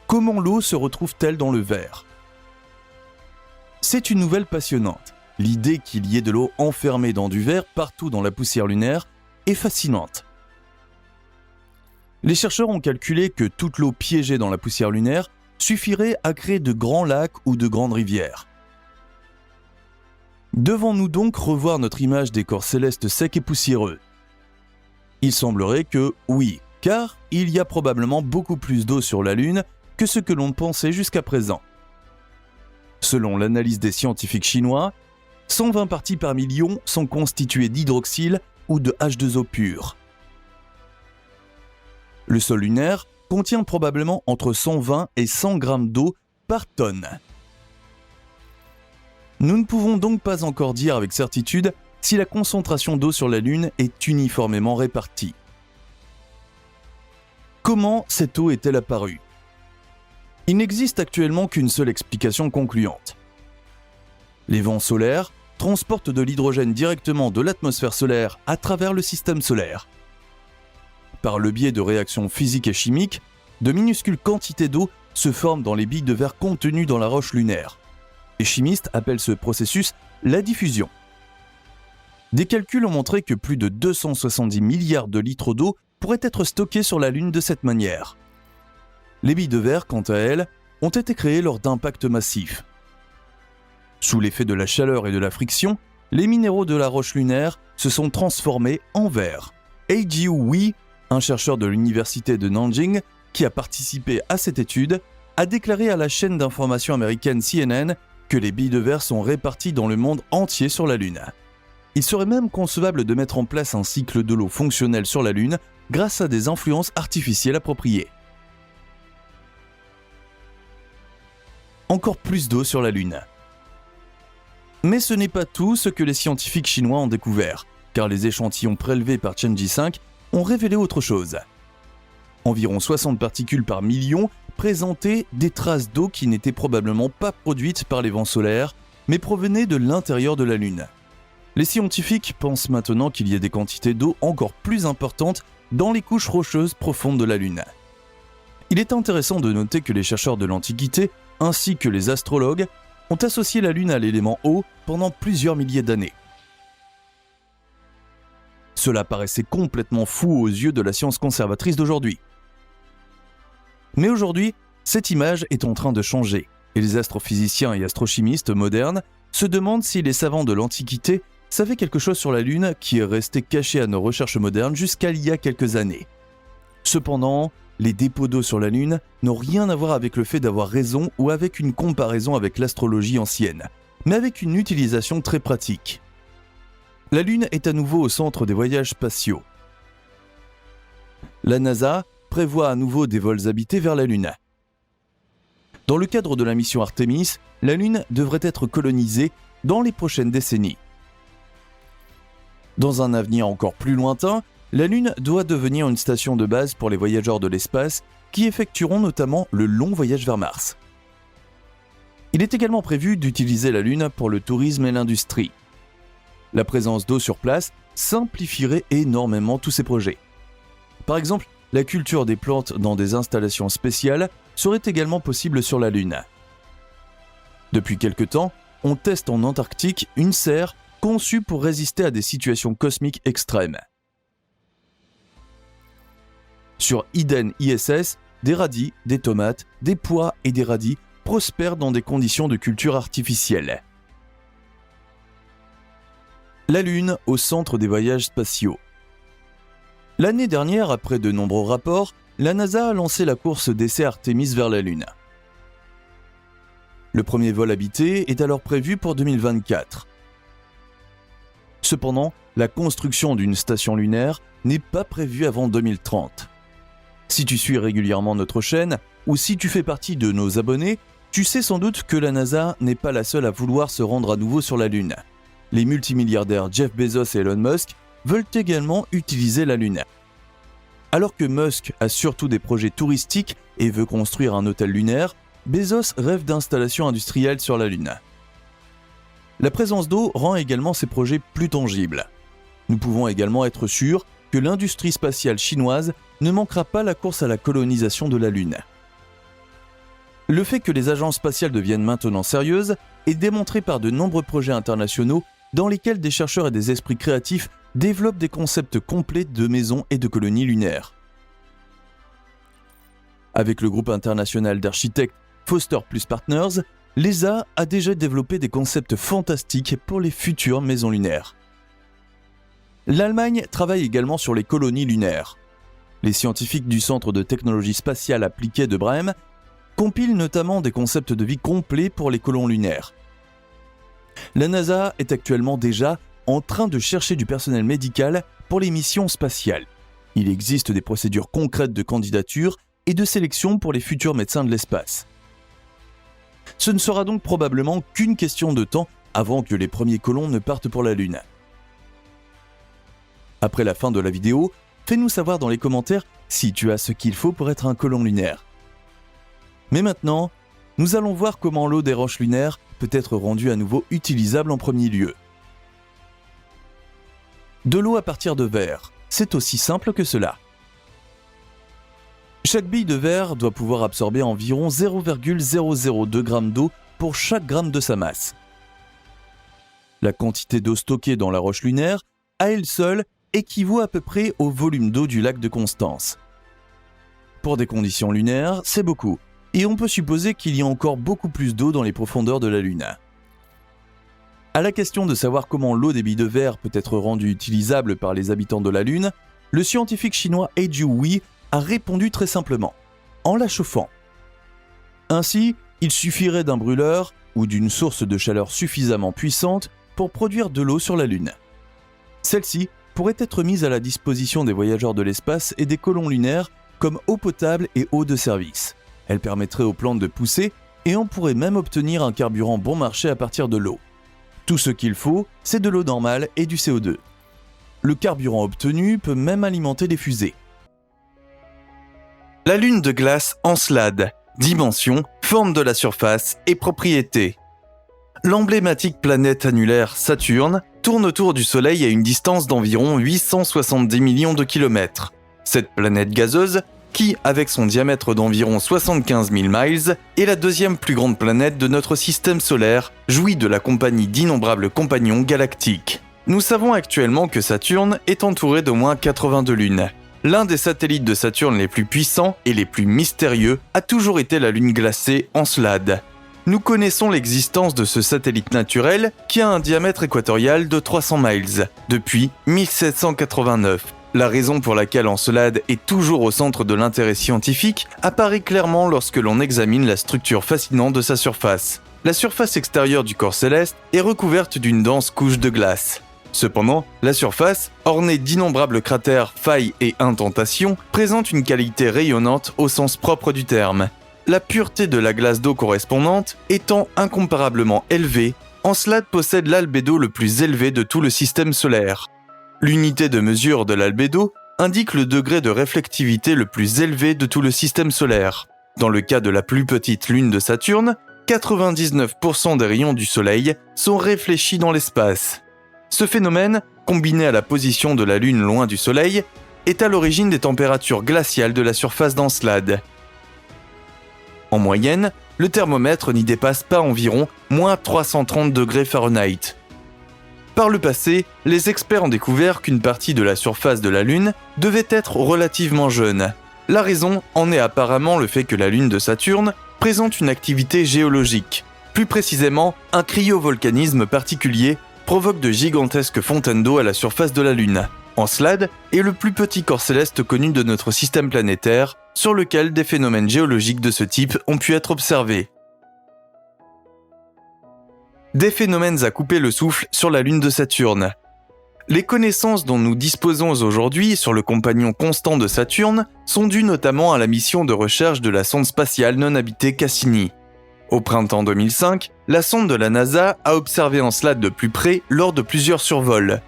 Comment l'eau se retrouve-t-elle dans le verre ? C'est une nouvelle passionnante. L'idée qu'il y ait de l'eau enfermée dans du verre partout dans la poussière lunaire est fascinante. Les chercheurs ont calculé que toute l'eau piégée dans la poussière lunaire suffirait à créer de grands lacs ou de grandes rivières. Devons-nous donc revoir notre image des corps célestes secs et poussiéreux ? Il semblerait que oui, car il y a probablement beaucoup plus d'eau sur la Lune que ce que l'on pensait jusqu'à présent. Selon l'analyse des scientifiques chinois, 120 parties par million sont constituées d'hydroxyle ou de H2O pur. Le sol lunaire contient probablement entre 120 et 100 grammes d'eau par tonne. Nous ne pouvons donc pas encore dire avec certitude si la concentration d'eau sur la Lune est uniformément répartie. Comment cette eau est-elle apparue ? Il n'existe actuellement qu'une seule explication concluante. Les vents solaires transportent de l'hydrogène directement de l'atmosphère solaire à travers le système solaire. Par le biais de réactions physiques et chimiques, de minuscules quantités d'eau se forment dans les billes de verre contenues dans la roche lunaire. Les chimistes appellent ce processus la diffusion. Des calculs ont montré que plus de 270 milliards de litres d'eau pourraient être stockés sur la Lune de cette manière. Les billes de verre, quant à elles, ont été créées lors d'impacts massifs. Sous l'effet de la chaleur et de la friction, les minéraux de la roche lunaire se sont transformés en verre. Heiji Wei, un chercheur de l'université de Nanjing qui a participé à cette étude, a déclaré à la chaîne d'information américaine CNN que les billes de verre sont réparties dans le monde entier sur la Lune. Il serait même concevable de mettre en place un cycle de l'eau fonctionnel sur la Lune grâce à des influences artificielles appropriées. Encore plus d'eau sur la Lune. Mais ce n'est pas tout ce que les scientifiques chinois ont découvert, car les échantillons prélevés par Chenji 5 ont révélé autre chose. Environ 60 particules par million présentaient des traces d'eau qui n'étaient probablement pas produites par les vents solaires, mais provenaient de l'intérieur de la Lune. Les scientifiques pensent maintenant qu'il y a des quantités d'eau encore plus importantes dans les couches rocheuses profondes de la Lune. Il est intéressant de noter que les chercheurs de l'Antiquité, ainsi que les astrologues, ont associé la Lune à l'élément eau pendant plusieurs milliers d'années. Cela paraissait complètement fou aux yeux de la science conservatrice d'aujourd'hui. Mais aujourd'hui, cette image est en train de changer, et les astrophysiciens et astrochimistes modernes se demandent si les savants de l'Antiquité savaient quelque chose sur la Lune qui est resté caché à nos recherches modernes jusqu'à il y a quelques années. Cependant, les dépôts d'eau sur la Lune n'ont rien à voir avec le fait d'avoir raison ou avec une comparaison avec l'astrologie ancienne, mais avec une utilisation très pratique. La Lune est à nouveau au centre des voyages spatiaux. La NASA prévoit à nouveau des vols habités vers la Lune. Dans le cadre de la mission Artemis, la Lune devrait être colonisée dans les prochaines décennies. Dans un avenir encore plus lointain, la Lune doit devenir une station de base pour les voyageurs de l'espace qui effectueront notamment le long voyage vers Mars. Il est également prévu d'utiliser la Lune pour le tourisme et l'industrie. La présence d'eau sur place simplifierait énormément tous ces projets. Par exemple, la culture des plantes dans des installations spéciales serait également possible sur la Lune. Depuis quelque temps, on teste en Antarctique une serre conçue pour résister à des situations cosmiques extrêmes. Sur Eden ISS, des radis, des tomates, des pois et des radis prospèrent dans des conditions de culture artificielle. La Lune au centre des voyages spatiaux. L'année dernière, après de nombreux rapports, la NASA a lancé la course d'essai Artemis vers la Lune. Le premier vol habité est alors prévu pour 2024. Cependant, la construction d'une station lunaire n'est pas prévue avant 2030. Si tu suis régulièrement notre chaîne, ou si tu fais partie de nos abonnés, tu sais sans doute que la NASA n'est pas la seule à vouloir se rendre à nouveau sur la Lune. Les multimilliardaires Jeff Bezos et Elon Musk veulent également utiliser la Lune. Alors que Musk a surtout des projets touristiques et veut construire un hôtel lunaire, Bezos rêve d'installations industrielles sur la Lune. La présence d'eau rend également ces projets plus tangibles. Nous pouvons également être sûrs que l'industrie spatiale chinoise ne manquera pas la course à la colonisation de la Lune. Le fait que les agences spatiales deviennent maintenant sérieuses est démontré par de nombreux projets internationaux dans lesquels des chercheurs et des esprits créatifs développent des concepts complets de maisons et de colonies lunaires. Avec le groupe international d'architectes Foster Plus Partners, l'ESA a déjà développé des concepts fantastiques pour les futures maisons lunaires. L'Allemagne travaille également sur les colonies lunaires. Les scientifiques du Centre de technologie spatiale appliquée de Brême compilent notamment des concepts de vie complets pour les colons lunaires. La NASA est actuellement déjà en train de chercher du personnel médical pour les missions spatiales. Il existe des procédures concrètes de candidature et de sélection pour les futurs médecins de l'espace. Ce ne sera donc probablement qu'une question de temps avant que les premiers colons ne partent pour la Lune. Après la fin de la vidéo, fais-nous savoir dans les commentaires si tu as ce qu'il faut pour être un colon lunaire. Mais maintenant, nous allons voir comment l'eau des roches lunaires peut être rendue à nouveau utilisable en premier lieu. De l'eau à partir de verre, c'est aussi simple que cela. Chaque bille de verre doit pouvoir absorber environ 0,002 g d'eau pour chaque gramme de sa masse. La quantité d'eau stockée dans la roche lunaire, à elle seule, équivaut à peu près au volume d'eau du lac de Constance. Pour des conditions lunaires, c'est beaucoup, et on peut supposer qu'il y a encore beaucoup plus d'eau dans les profondeurs de la Lune. À la question de savoir comment l'eau des billes de verre peut être rendue utilisable par les habitants de la Lune, le scientifique chinois Heiju Wei a répondu très simplement, en la chauffant. Ainsi, il suffirait d'un brûleur ou d'une source de chaleur suffisamment puissante pour produire de l'eau sur la Lune. Celle-ci pourrait être mise à la disposition des voyageurs de l'espace et des colons lunaires comme eau potable et eau de service. Elle permettrait aux plantes de pousser et on pourrait même obtenir un carburant bon marché à partir de l'eau. Tout ce qu'il faut, c'est de l'eau normale et du CO2. Le carburant obtenu peut même alimenter des fusées. La Lune de glace Encelade, dimension, forme de la surface et propriétés. L'emblématique planète annulaire Saturne tourne autour du Soleil à une distance d'environ 870 millions de kilomètres. Cette planète gazeuse, qui, avec son diamètre d'environ 75 000 miles, est la deuxième plus grande planète de notre système solaire, jouit de la compagnie d'innombrables compagnons galactiques. Nous savons actuellement que Saturne est entouré d'au moins 82 lunes. L'un des satellites de Saturne les plus puissants et les plus mystérieux a toujours été la Lune glacée Encelade. Nous connaissons l'existence de ce satellite naturel qui a un diamètre équatorial de 300 miles depuis 1789. La raison pour laquelle Encelade est toujours au centre de l'intérêt scientifique apparaît clairement lorsque l'on examine la structure fascinante de sa surface. La surface extérieure du corps céleste est recouverte d'une dense couche de glace. Cependant, la surface, ornée d'innombrables cratères, failles et indentations, présente une qualité rayonnante au sens propre du terme. La pureté de la glace d'eau correspondante étant incomparablement élevée, Encelade possède l'albédo le plus élevé de tout le système solaire. L'unité de mesure de l'albédo indique le degré de réflectivité le plus élevé de tout le système solaire. Dans le cas de la plus petite lune de Saturne, 99% des rayons du Soleil sont réfléchis dans l'espace. Ce phénomène, combiné à la position de la Lune loin du Soleil, est à l'origine des températures glaciales de la surface d'Encelade. En moyenne, le thermomètre n'y dépasse pas environ moins 330 degrés Fahrenheit. Par le passé, les experts ont découvert qu'une partie de la surface de la Lune devait être relativement jeune. La raison en est apparemment le fait que la Lune de Saturne présente une activité géologique. Plus précisément, un cryovolcanisme particulier provoque de gigantesques fontaines d'eau à la surface de la Lune. Encelade est le plus petit corps céleste connu de notre système planétaire, sur lequel des phénomènes géologiques de ce type ont pu être observés. Des phénomènes à couper le souffle sur la Lune de Saturne. Les connaissances dont nous disposons aujourd'hui sur le compagnon constant de Saturne sont dues notamment à la mission de recherche de la sonde spatiale non habitée Cassini. Au printemps 2005, la sonde de la NASA a observé Encelade de plus près lors de plusieurs survols.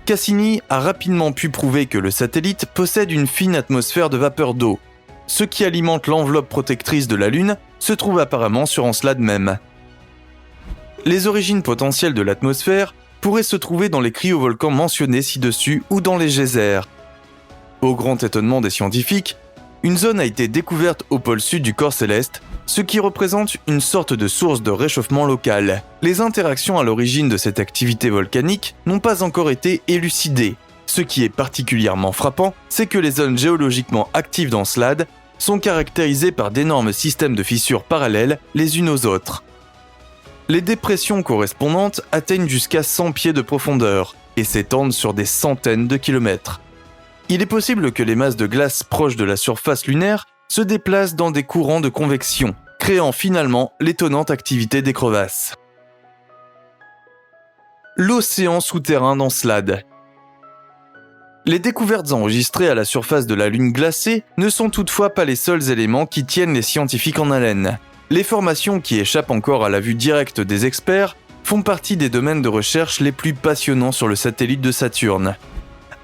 Cassini a rapidement pu prouver que le satellite possède une fine atmosphère de vapeur d'eau. Ce qui alimente l'enveloppe protectrice de la Lune se trouve apparemment sur Encelade même. Les origines potentielles de l'atmosphère pourraient se trouver dans les cryovolcans mentionnés ci-dessus ou dans les geysers. Au grand étonnement des scientifiques, une zone a été découverte au pôle sud du corps céleste, ce qui représente une sorte de source de réchauffement local. Les interactions à l'origine de cette activité volcanique n'ont pas encore été élucidées. Ce qui est particulièrement frappant, c'est que les zones géologiquement actives d'Encelade sont caractérisées par d'énormes systèmes de fissures parallèles les unes aux autres. Les dépressions correspondantes atteignent jusqu'à 100 pieds de profondeur et s'étendent sur des centaines de kilomètres. Il est possible que les masses de glace proches de la surface lunaire se déplacent dans des courants de convection, créant finalement l'étonnante activité des crevasses. L'océan souterrain d'Encelade. Les découvertes enregistrées à la surface de la Lune glacée ne sont toutefois pas les seuls éléments qui tiennent les scientifiques en haleine. Les formations qui échappent encore à la vue directe des experts font partie des domaines de recherche les plus passionnants sur le satellite de Saturne.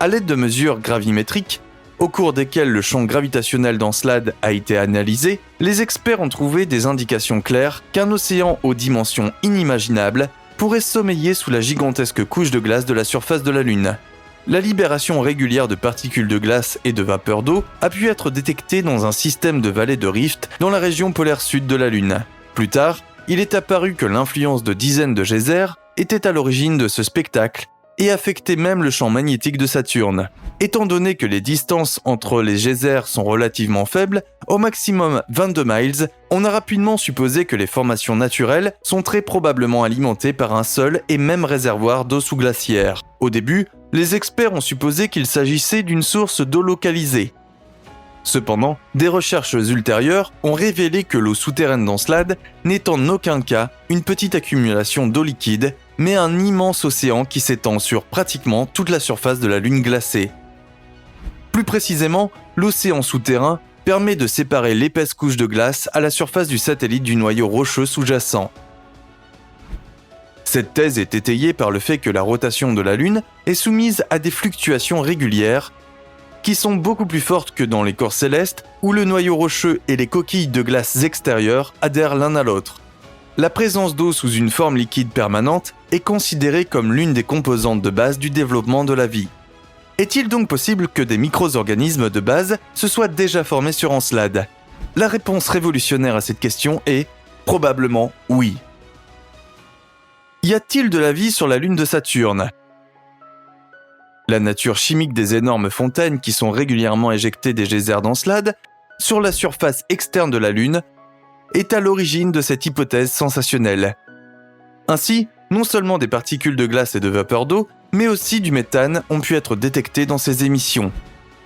À l'aide de mesures gravimétriques, au cours desquelles le champ gravitationnel d'Encelade a été analysé, les experts ont trouvé des indications claires qu'un océan aux dimensions inimaginables pourrait sommeiller sous la gigantesque couche de glace de la surface de la Lune. La libération régulière de particules de glace et de vapeur d'eau a pu être détectée dans un système de vallées de rift dans la région polaire sud de la Lune. Plus tard, il est apparu que l'influence de dizaines de geysers était à l'origine de ce spectacle et affectait même le champ magnétique de Saturne. Étant donné que les distances entre les geysers sont relativement faibles, au maximum 22 miles, on a rapidement supposé que les formations naturelles sont très probablement alimentées par un seul et même réservoir d'eau sous-glaciaire. Au début, les experts ont supposé qu'il s'agissait d'une source d'eau localisée. Cependant, des recherches ultérieures ont révélé que l'eau souterraine d'Encelade n'est en aucun cas une petite accumulation d'eau liquide, mais un immense océan qui s'étend sur pratiquement toute la surface de la Lune glacée. Plus précisément, l'océan souterrain permet de séparer l'épaisse couche de glace à la surface du satellite du noyau rocheux sous-jacent. Cette thèse est étayée par le fait que la rotation de la Lune est soumise à des fluctuations régulières qui sont beaucoup plus fortes que dans les corps célestes où le noyau rocheux et les coquilles de glace extérieures adhèrent l'un à l'autre. La présence d'eau sous une forme liquide permanente est considérée comme l'une des composantes de base du développement de la vie. Est-il donc possible que des micro-organismes de base se soient déjà formés sur Encelade ? La réponse révolutionnaire à cette question est probablement oui. Y a-t-il de la vie sur la Lune de Saturne ? La nature chimique des énormes fontaines qui sont régulièrement éjectées des geysers d'Encelade sur la surface externe de la Lune est à l'origine de cette hypothèse sensationnelle. Ainsi, non seulement des particules de glace et de vapeur d'eau, mais aussi du méthane ont pu être détectés dans ces émissions.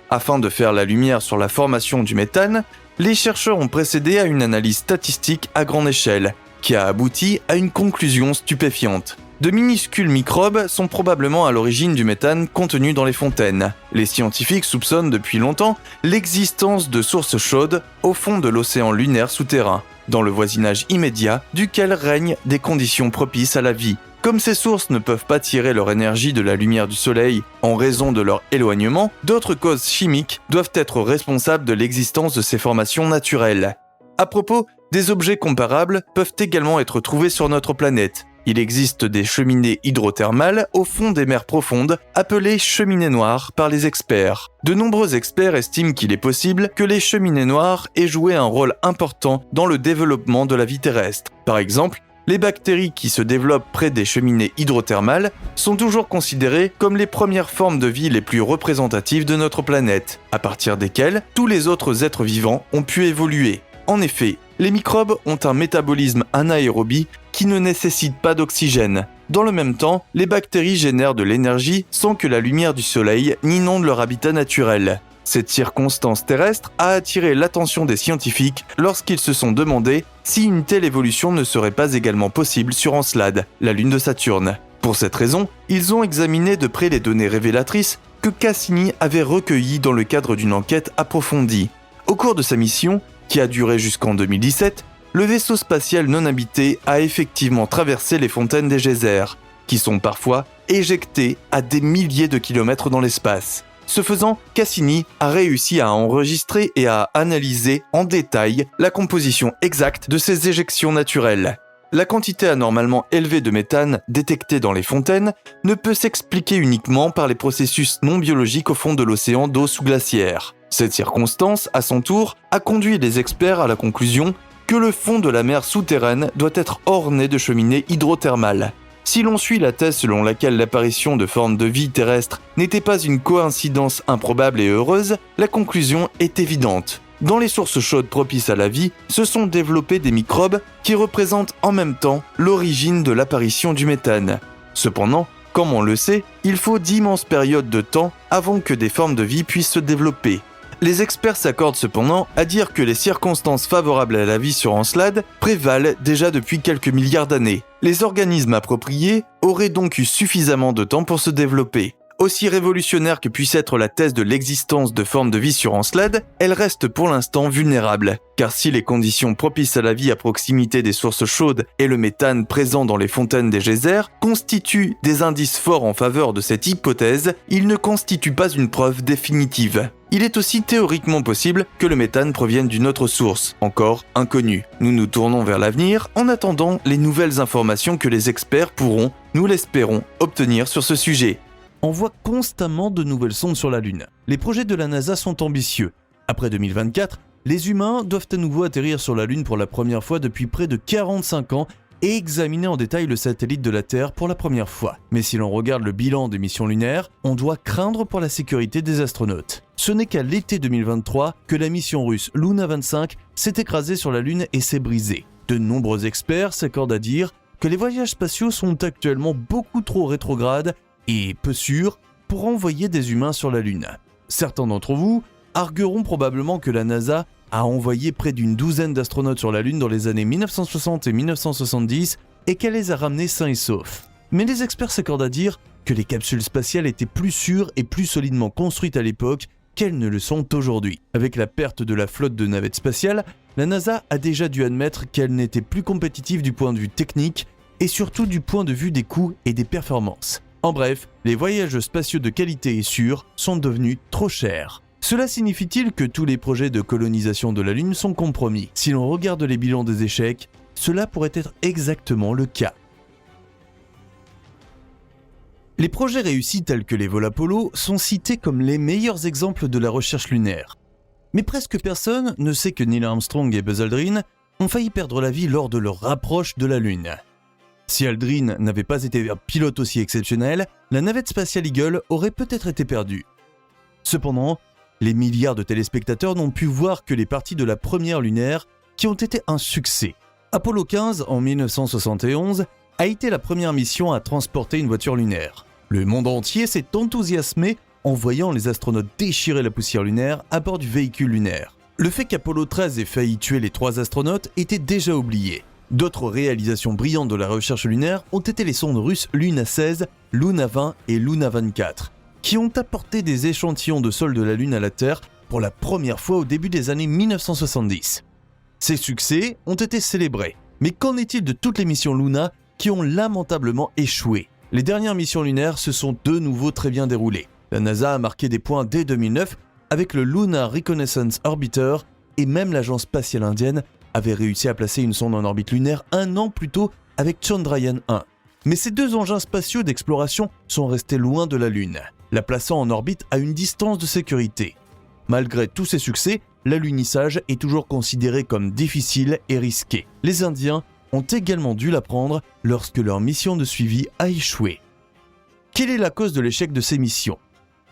Afin de faire la lumière sur la formation du méthane, les chercheurs ont procédé à une analyse statistique à grande échelle, qui a abouti à une conclusion stupéfiante. De minuscules microbes sont probablement à l'origine du méthane contenu dans les fontaines. Les scientifiques soupçonnent depuis longtemps l'existence de sources chaudes au fond de l'océan lunaire souterrain, dans le voisinage immédiat duquel règnent des conditions propices à la vie. Comme ces sources ne peuvent pas tirer leur énergie de la lumière du soleil en raison de leur éloignement, d'autres causes chimiques doivent être responsables de l'existence de ces formations naturelles. À propos, des objets comparables peuvent également être trouvés sur notre planète. Il existe des cheminées hydrothermales au fond des mers profondes, appelées cheminées noires par les experts. De nombreux experts estiment qu'il est possible que les cheminées noires aient joué un rôle important dans le développement de la vie terrestre. Par exemple, Les bactéries qui se développent près des cheminées hydrothermales sont toujours considérées comme les premières formes de vie les plus représentatives de notre planète, à partir desquelles tous les autres êtres vivants ont pu évoluer. En effet, les microbes ont un métabolisme anaérobie qui ne nécessite pas d'oxygène. Dans le même temps, les bactéries génèrent de l'énergie sans que la lumière du soleil n'inonde leur habitat naturel. Cette circonstance terrestre a attiré l'attention des scientifiques lorsqu'ils se sont demandé si une telle évolution ne serait pas également possible sur Encelade, la lune de Saturne. Pour cette raison, ils ont examiné de près les données révélatrices que Cassini avait recueillies dans le cadre d'une enquête approfondie. Au cours de sa mission, qui a duré jusqu'en 2017, le vaisseau spatial non habité a effectivement traversé les fontaines des geysers, qui sont parfois éjectées à des milliers de kilomètres dans l'espace. Ce faisant, Cassini a réussi à enregistrer et à analyser en détail la composition exacte de ces éjections naturelles. La quantité anormalement élevée de méthane détectée dans les fontaines ne peut s'expliquer uniquement par les processus non biologiques au fond de l'océan d'eau sous-glaciaire. Cette circonstance, à son tour, a conduit les experts à la conclusion que le fond de la mer souterraine doit être orné de cheminées hydrothermales. Si l'on suit la thèse selon laquelle l'apparition de formes de vie terrestre n'était pas une coïncidence improbable et heureuse, la conclusion est évidente. Dans les sources chaudes propices à la vie, se sont développés des microbes qui représentent en même temps l'origine de l'apparition du méthane. Cependant, comme on le sait, il faut d'immenses périodes de temps avant que des formes de vie puissent se développer. Les experts s'accordent cependant à dire que les circonstances favorables à la vie sur Encelade prévalent déjà depuis quelques milliards d'années. Les organismes appropriés auraient donc eu suffisamment de temps pour se développer. Aussi révolutionnaire que puisse être la thèse de l'existence de formes de vie sur Encelade, elle reste pour l'instant vulnérable. Car si les conditions propices à la vie à proximité des sources chaudes et le méthane présent dans les fontaines des geysers constituent des indices forts en faveur de cette hypothèse, ils ne constituent pas une preuve définitive. Il est aussi théoriquement possible que le méthane provienne d'une autre source, encore inconnue. Nous nous tournons vers l'avenir en attendant les nouvelles informations que les experts pourront, nous l'espérons, obtenir sur ce sujet. On voit constamment de nouvelles sondes sur la Lune. Les projets de la NASA sont ambitieux. Après 2024, les humains doivent à nouveau atterrir sur la Lune pour la première fois depuis près de 45 ans et examiner en détail le satellite de la Terre pour la première fois. Mais si l'on regarde le bilan des missions lunaires, on doit craindre pour la sécurité des astronautes. Ce n'est qu'à l'été 2023 que la mission russe Luna 25 s'est écrasée sur la Lune et s'est brisée. De nombreux experts s'accordent à dire que les voyages spatiaux sont actuellement beaucoup trop rétrogrades et peu sûrs pour envoyer des humains sur la Lune. Certains d'entre vous argueront probablement que la NASA a envoyé près d'une douzaine d'astronautes sur la Lune dans les années 1960 et 1970 et qu'elle les a ramenés sains et saufs. Mais les experts s'accordent à dire que les capsules spatiales étaient plus sûres et plus solidement construites à l'époque qu'elles ne le sont aujourd'hui. Avec la perte de la flotte de navettes spatiales, la NASA a déjà dû admettre qu'elle n'était plus compétitive du point de vue technique et surtout du point de vue des coûts et des performances. En bref, les voyages spatiaux de qualité et sûrs sont devenus trop chers. Cela signifie-t-il que tous les projets de colonisation de la Lune sont compromis ? Si l'on regarde les bilans des échecs, cela pourrait être exactement le cas. Les projets réussis tels que les vols Apollo sont cités comme les meilleurs exemples de la recherche lunaire. Mais presque personne ne sait que Neil Armstrong et Buzz Aldrin ont failli perdre la vie lors de leur approche de la Lune. Si Aldrin n'avait pas été un pilote aussi exceptionnel, la navette spatiale Eagle aurait peut-être été perdue. Cependant, les milliards de téléspectateurs n'ont pu voir que les parties de la première lunaire qui ont été un succès. Apollo 15, en 1971, a été la première mission à transporter une voiture lunaire. Le monde entier s'est enthousiasmé en voyant les astronautes déchirer la poussière lunaire à bord du véhicule lunaire. Le fait qu'Apollo 13 ait failli tuer les 3 astronautes était déjà oublié. D'autres réalisations brillantes de la recherche lunaire ont été les sondes russes Luna 16, Luna 20 et Luna 24, qui ont apporté des échantillons de sol de la Lune à la Terre pour la première fois au début des années 1970. Ces succès ont été célébrés, mais qu'en est-il de toutes les missions Luna qui ont lamentablement échoué ? Les dernières missions lunaires se sont de nouveau très bien déroulées. La NASA a marqué des points dès 2009 avec le Lunar Reconnaissance Orbiter et même l'agence spatiale indienne avait réussi à placer une sonde en orbite lunaire 1 an plus tôt avec Chandrayaan 1. Mais ces 2 engins spatiaux d'exploration sont restés loin de la Lune, la plaçant en orbite à une distance de sécurité. Malgré tous ces succès, l'alunissage est toujours considéré comme difficile et risqué. Les Indiens ont également dû l'apprendre lorsque leur mission de suivi a échoué. Quelle est la cause de l'échec de ces missions ?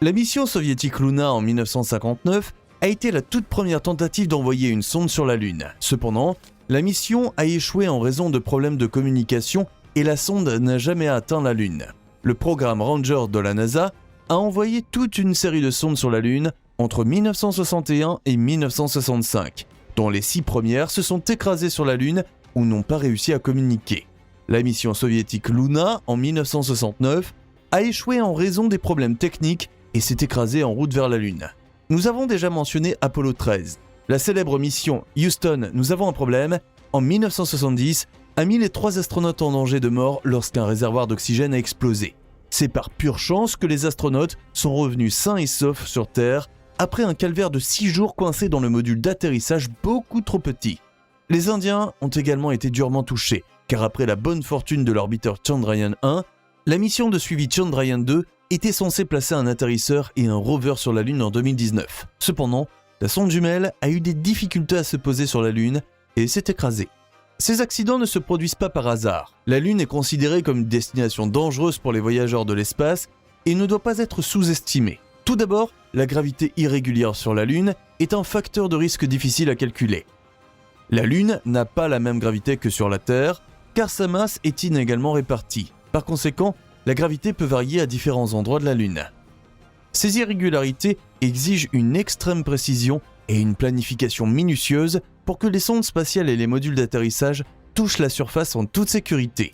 La mission soviétique Luna en 1959 a été la toute première tentative d'envoyer une sonde sur la Lune. Cependant, la mission a échoué en raison de problèmes de communication et la sonde n'a jamais atteint la Lune. Le programme Ranger de la NASA a envoyé toute une série de sondes sur la Lune entre 1961 et 1965, dont les 6 premières se sont écrasées sur la Lune ou n'ont pas réussi à communiquer. La mission soviétique Luna en 1969 a échoué en raison des problèmes techniques et s'est écrasée en route vers la Lune. Nous avons déjà mentionné Apollo 13. La célèbre mission Houston, nous avons un problème, en 1970, a mis les 3 astronautes en danger de mort lorsqu'un réservoir d'oxygène a explosé. C'est par pure chance que les astronautes sont revenus sains et saufs sur Terre après un calvaire de 6 jours coincés dans le module d'atterrissage beaucoup trop petit. Les Indiens ont également été durement touchés, car après la bonne fortune de l'orbiteur Chandrayaan-1, la mission de suivi Chandrayaan-2 était censée placer un atterrisseur et un rover sur la Lune en 2019. Cependant, la sonde jumelle a eu des difficultés à se poser sur la Lune et s'est écrasée. Ces accidents ne se produisent pas par hasard. La Lune est considérée comme une destination dangereuse pour les voyageurs de l'espace et ne doit pas être sous-estimée. Tout d'abord, la gravité irrégulière sur la Lune est un facteur de risque difficile à calculer. La Lune n'a pas la même gravité que sur la Terre, car sa masse est inégalement répartie. Par conséquent, la gravité peut varier à différents endroits de la Lune. Ces irrégularités exigent une extrême précision et une planification minutieuse pour que les sondes spatiales et les modules d'atterrissage touchent la surface en toute sécurité.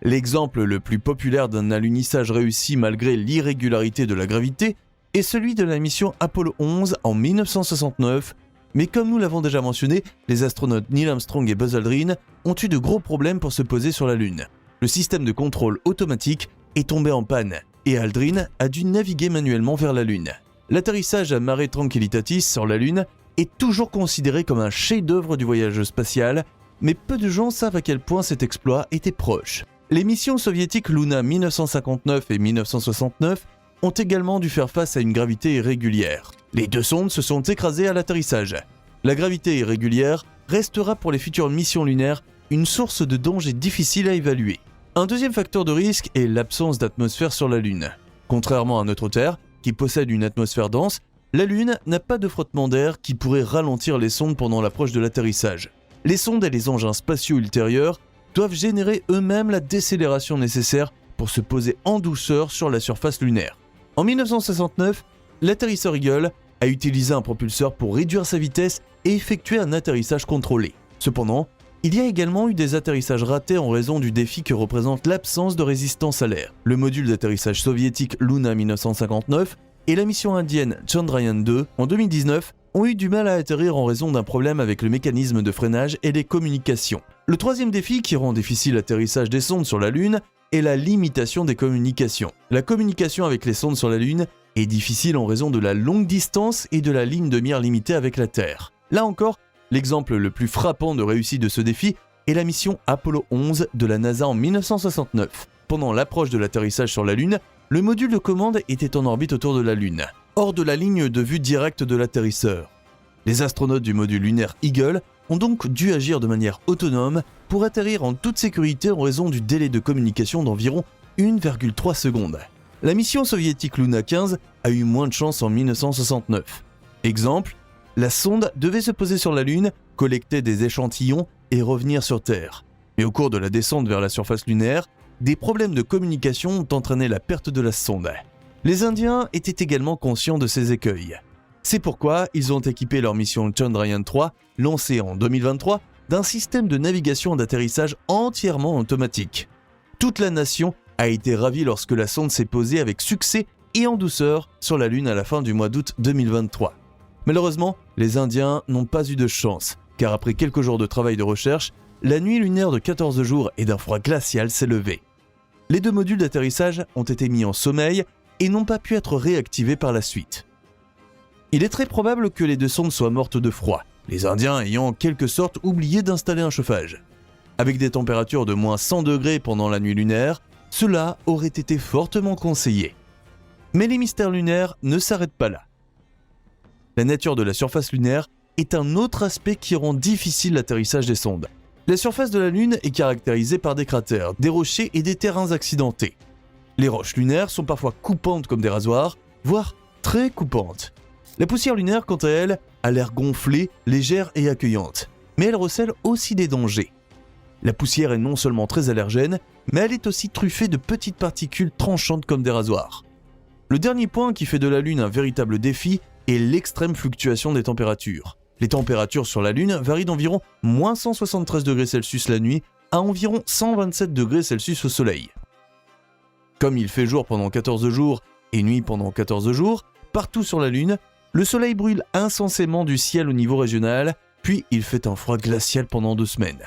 L'exemple le plus populaire d'un alunissage réussi malgré l'irrégularité de la gravité est celui de la mission Apollo 11 en 1969, mais comme nous l'avons déjà mentionné, les astronautes Neil Armstrong et Buzz Aldrin ont eu de gros problèmes pour se poser sur la Lune. Le système de contrôle automatique est tombé en panne et Aldrin a dû naviguer manuellement vers la Lune. L'atterrissage à Mare Tranquillitatis sur la Lune est toujours considéré comme un chef-d'œuvre du voyage spatial, mais peu de gens savent à quel point cet exploit était proche. Les missions soviétiques Luna 1959 et 1969 ont également dû faire face à une gravité irrégulière. Les 2 sondes se sont écrasées à l'atterrissage. La gravité irrégulière restera pour les futures missions lunaires une source de danger difficile à évaluer. Un deuxième facteur de risque est l'absence d'atmosphère sur la Lune. Contrairement à notre Terre, qui possède une atmosphère dense, la Lune n'a pas de frottement d'air qui pourrait ralentir les sondes pendant l'approche de l'atterrissage. Les sondes et les engins spatiaux ultérieurs doivent générer eux-mêmes la décélération nécessaire pour se poser en douceur sur la surface lunaire. En 1969, l'atterrisseur Eagle a utilisé un propulseur pour réduire sa vitesse et effectuer un atterrissage contrôlé. Cependant, il y a également eu des atterrissages ratés en raison du défi que représente l'absence de résistance à l'air. Le module d'atterrissage soviétique Luna 1959 et la mission indienne Chandrayaan-2 en 2019 ont eu du mal à atterrir en raison d'un problème avec le mécanisme de freinage et les communications. Le troisième défi qui rend difficile l'atterrissage des sondes sur la Lune est la limitation des communications. La communication avec les sondes sur la Lune est difficile en raison de la longue distance et de la ligne de mire limitée avec la Terre. Là encore, l'exemple le plus frappant de réussite de ce défi est la mission Apollo 11 de la NASA en 1969. Pendant l'approche de l'atterrissage sur la Lune, le module de commande était en orbite autour de la Lune, hors de la ligne de vue directe de l'atterrisseur. Les astronautes du module lunaire Eagle ont donc dû agir de manière autonome pour atterrir en toute sécurité en raison du délai de communication d'environ 1,3 secondes. La mission soviétique Luna 15 a eu moins de chance en 1969. Exemple, la sonde devait se poser sur la Lune, collecter des échantillons et revenir sur Terre. Mais au cours de la descente vers la surface lunaire, des problèmes de communication ont entraîné la perte de la sonde. Les Indiens étaient également conscients de ces écueils. C'est pourquoi ils ont équipé leur mission Chandrayaan-3, lancée en 2023, d'un système de navigation et d'atterrissage entièrement automatique. Toute la nation a été ravie lorsque la sonde s'est posée avec succès et en douceur sur la Lune à la fin du mois d'août 2023. Malheureusement, les Indiens n'ont pas eu de chance, car après quelques jours de travail de recherche, la nuit lunaire de 14 jours et d'un froid glacial s'est levée. Les 2 modules d'atterrissage ont été mis en sommeil et n'ont pas pu être réactivés par la suite. Il est très probable que les 2 sondes soient mortes de froid, les Indiens ayant en quelque sorte oublié d'installer un chauffage. Avec des températures de moins 100 degrés pendant la nuit lunaire, cela aurait été fortement conseillé. Mais les mystères lunaires ne s'arrêtent pas là. La nature de la surface lunaire est un autre aspect qui rend difficile l'atterrissage des sondes. La surface de la Lune est caractérisée par des cratères, des rochers et des terrains accidentés. Les roches lunaires sont parfois coupantes comme des rasoirs, voire très coupantes. La poussière lunaire, quant à elle, a l'air gonflée, légère et accueillante, mais elle recèle aussi des dangers. La poussière est non seulement très allergène, mais elle est aussi truffée de petites particules tranchantes comme des rasoirs. Le dernier point qui fait de la Lune un véritable défi est l'extrême fluctuation des températures. Les températures sur la Lune varient d'environ moins 173 degrés Celsius la nuit à environ 127 degrés Celsius au Soleil. Comme il fait jour pendant 14 jours et nuit pendant 14 jours, partout sur la Lune, le Soleil brûle intensément du ciel au niveau régional, puis il fait un froid glacial pendant 2 semaines.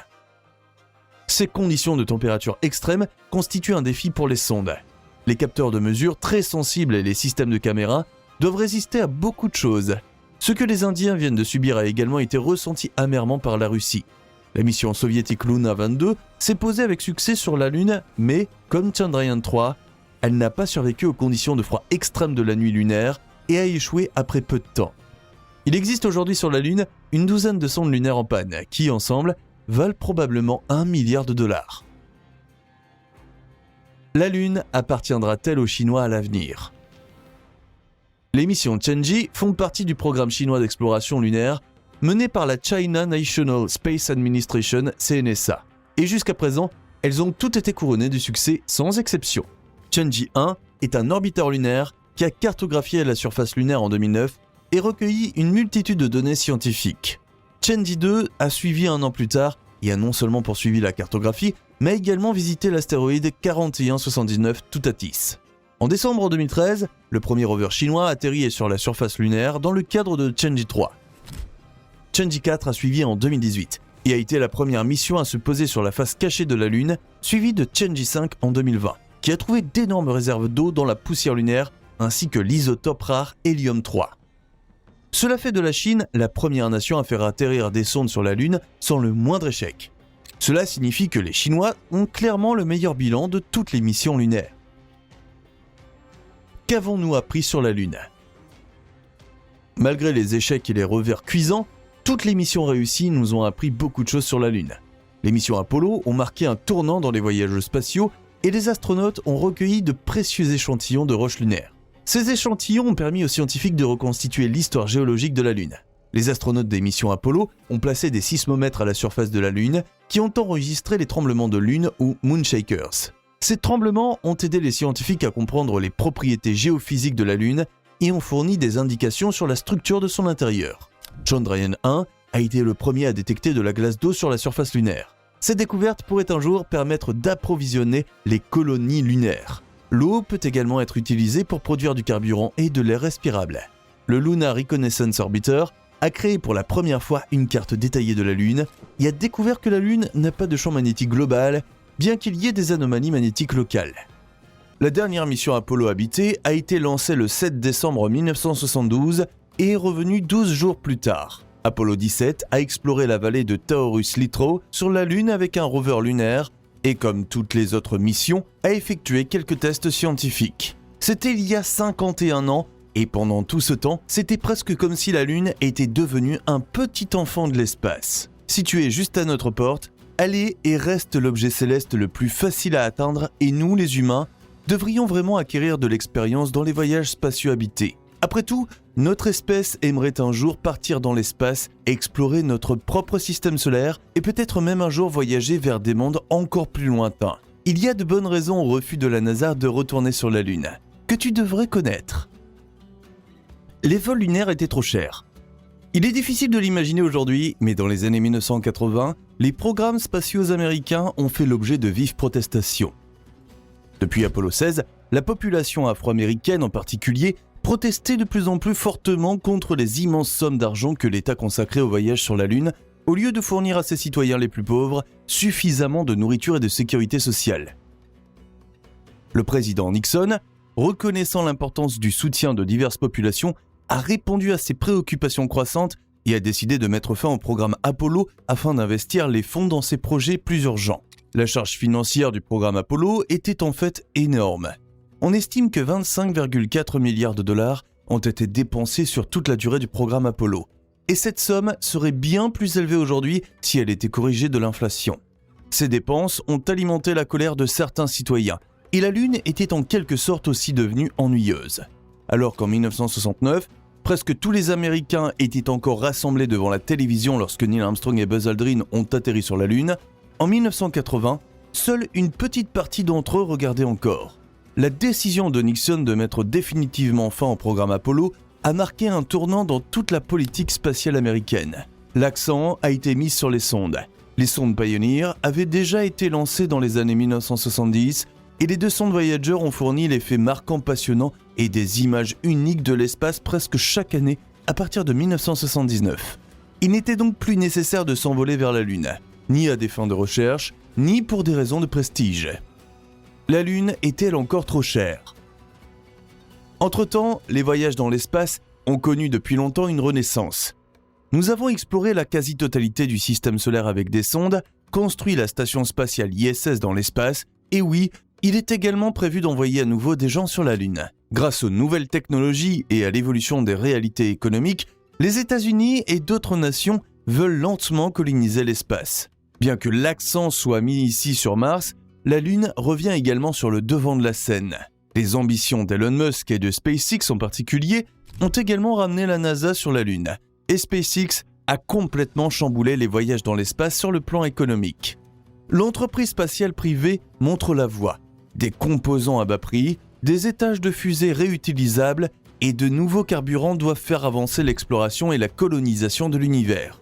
Ces conditions de température extrêmes constituent un défi pour les sondes. Les capteurs de mesure très sensibles et les systèmes de caméra doivent résister à beaucoup de choses. Ce que les Indiens viennent de subir a également été ressenti amèrement par la Russie. La mission soviétique Luna 22 s'est posée avec succès sur la Lune, mais, comme Chandrayaan 3, elle n'a pas survécu aux conditions de froid extrême de la nuit lunaire et a échoué après peu de temps. Il existe aujourd'hui sur la Lune une douzaine de sondes lunaires en panne qui, ensemble, valent probablement $1 milliard. La Lune appartiendra-t-elle aux Chinois à l'avenir ? Les missions Tianji font partie du programme chinois d'exploration lunaire mené par la China National Space Administration (CNSA). Et jusqu'à présent, elles ont toutes été couronnées du succès sans exception. Tianji 1 est un orbiteur lunaire qui a cartographié la surface lunaire en 2009 et recueilli une multitude de données scientifiques. Tianji 2 a suivi 1 an plus tard et a non seulement poursuivi la cartographie, mais également visité l'astéroïde 4179 Toutatis. En décembre 2013, le premier rover chinois atterrit sur la surface lunaire dans le cadre de Tianji 3. Tianji 4 a suivi en 2018 et a été la première mission à se poser sur la face cachée de la Lune, suivie de Tianji 5 en 2020, qui a trouvé d'énormes réserves d'eau dans la poussière lunaire ainsi que l'isotope rare hélium 3. Cela fait de la Chine la première nation à faire atterrir des sondes sur la Lune sans le moindre échec. Cela signifie que les Chinois ont clairement le meilleur bilan de toutes les missions lunaires. Qu'avons-nous appris sur la Lune ? Malgré les échecs et les revers cuisants, toutes les missions réussies nous ont appris beaucoup de choses sur la Lune. Les missions Apollo ont marqué un tournant dans les voyages spatiaux et les astronautes ont recueilli de précieux échantillons de roches lunaires. Ces échantillons ont permis aux scientifiques de reconstituer l'histoire géologique de la Lune. Les astronautes des missions Apollo ont placé des sismomètres à la surface de la Lune qui ont enregistré les tremblements de Lune ou moonshakers. Ces tremblements ont aidé les scientifiques à comprendre les propriétés géophysiques de la Lune et ont fourni des indications sur la structure de son intérieur. Chandrayaan 1 a été le premier à détecter de la glace d'eau sur la surface lunaire. Cette découverte pourrait un jour permettre d'approvisionner les colonies lunaires. L'eau peut également être utilisée pour produire du carburant et de l'air respirable. Le Lunar Reconnaissance Orbiter a créé pour la première fois une carte détaillée de la Lune et a découvert que la Lune n'a pas de champ magnétique global, bien qu'il y ait des anomalies magnétiques locales. La dernière mission Apollo habitée a été lancée le 7 décembre 1972 et est revenue 12 jours plus tard. Apollo 17 a exploré la vallée de Taurus-Littrow sur la Lune avec un rover lunaire et, comme toutes les autres missions, a effectué quelques tests scientifiques. C'était il y a 51 ans et pendant tout ce temps, c'était presque comme si la Lune était devenue un petit enfant de l'espace. Située juste à notre porte, elle est et reste l'objet céleste le plus facile à atteindre et nous, les humains, devrions vraiment acquérir de l'expérience dans les voyages spatiaux habités. Après tout, notre espèce aimerait un jour partir dans l'espace, explorer notre propre système solaire et peut-être même un jour voyager vers des mondes encore plus lointains. Il y a de bonnes raisons au refus de la NASA de retourner sur la Lune, que tu devrais connaître. Les vols lunaires étaient trop chers. Il est difficile de l'imaginer aujourd'hui, mais dans les années 1980, les programmes spatiaux américains ont fait l'objet de vives protestations. Depuis Apollo 16, la population afro-américaine en particulier protestait de plus en plus fortement contre les immenses sommes d'argent que l'État consacrait au voyage sur la Lune, au lieu de fournir à ses citoyens les plus pauvres suffisamment de nourriture et de sécurité sociale. Le président Nixon, reconnaissant l'importance du soutien de diverses populations, a répondu à ces préoccupations croissantes et a décidé de mettre fin au programme Apollo afin d'investir les fonds dans ses projets plus urgents. La charge financière du programme Apollo était en fait énorme. On estime que 25,4 milliards de dollars ont été dépensés sur toute la durée du programme Apollo. et cette somme serait bien plus élevée aujourd'hui si elle était corrigée de l'inflation. Ces dépenses ont alimenté la colère de certains citoyens, et la Lune était en quelque sorte aussi devenue ennuyeuse. Alors qu'en 1969, presque tous les Américains étaient encore rassemblés devant la télévision lorsque Neil Armstrong et Buzz Aldrin ont atterri sur la Lune, en 1980, seule une petite partie d'entre eux regardait encore. La décision de Nixon de mettre définitivement fin au programme Apollo a marqué un tournant dans toute la politique spatiale américaine. L'accent a été mis sur les sondes. Les sondes Pioneer avaient déjà été lancées dans les années 1970 et les 2 sondes Voyager ont fourni les faits marquants passionnants et des images uniques de l'espace presque chaque année à partir de 1979. Il n'était donc plus nécessaire de s'envoler vers la Lune, ni à des fins de recherche, ni pour des raisons de prestige. La Lune est-elle encore trop chère ? Entre-temps, les voyages dans l'espace ont connu depuis longtemps une renaissance. Nous avons exploré la quasi-totalité du système solaire avec des sondes, construit la station spatiale ISS dans l'espace, et oui, il est également prévu d'envoyer à nouveau des gens sur la Lune. Grâce aux nouvelles technologies et à l'évolution des réalités économiques, les États-Unis et d'autres nations veulent lentement coloniser l'espace. Bien que l'accent soit mis ici sur Mars, la Lune revient également sur le devant de la scène. Les ambitions d'Elon Musk et de SpaceX en particulier ont également ramené la NASA sur la Lune, et SpaceX a complètement chamboulé les voyages dans l'espace sur le plan économique. L'entreprise spatiale privée montre la voie. Des composants à bas prix, des étages de fusées réutilisables et de nouveaux carburants doivent faire avancer l'exploration et la colonisation de l'univers.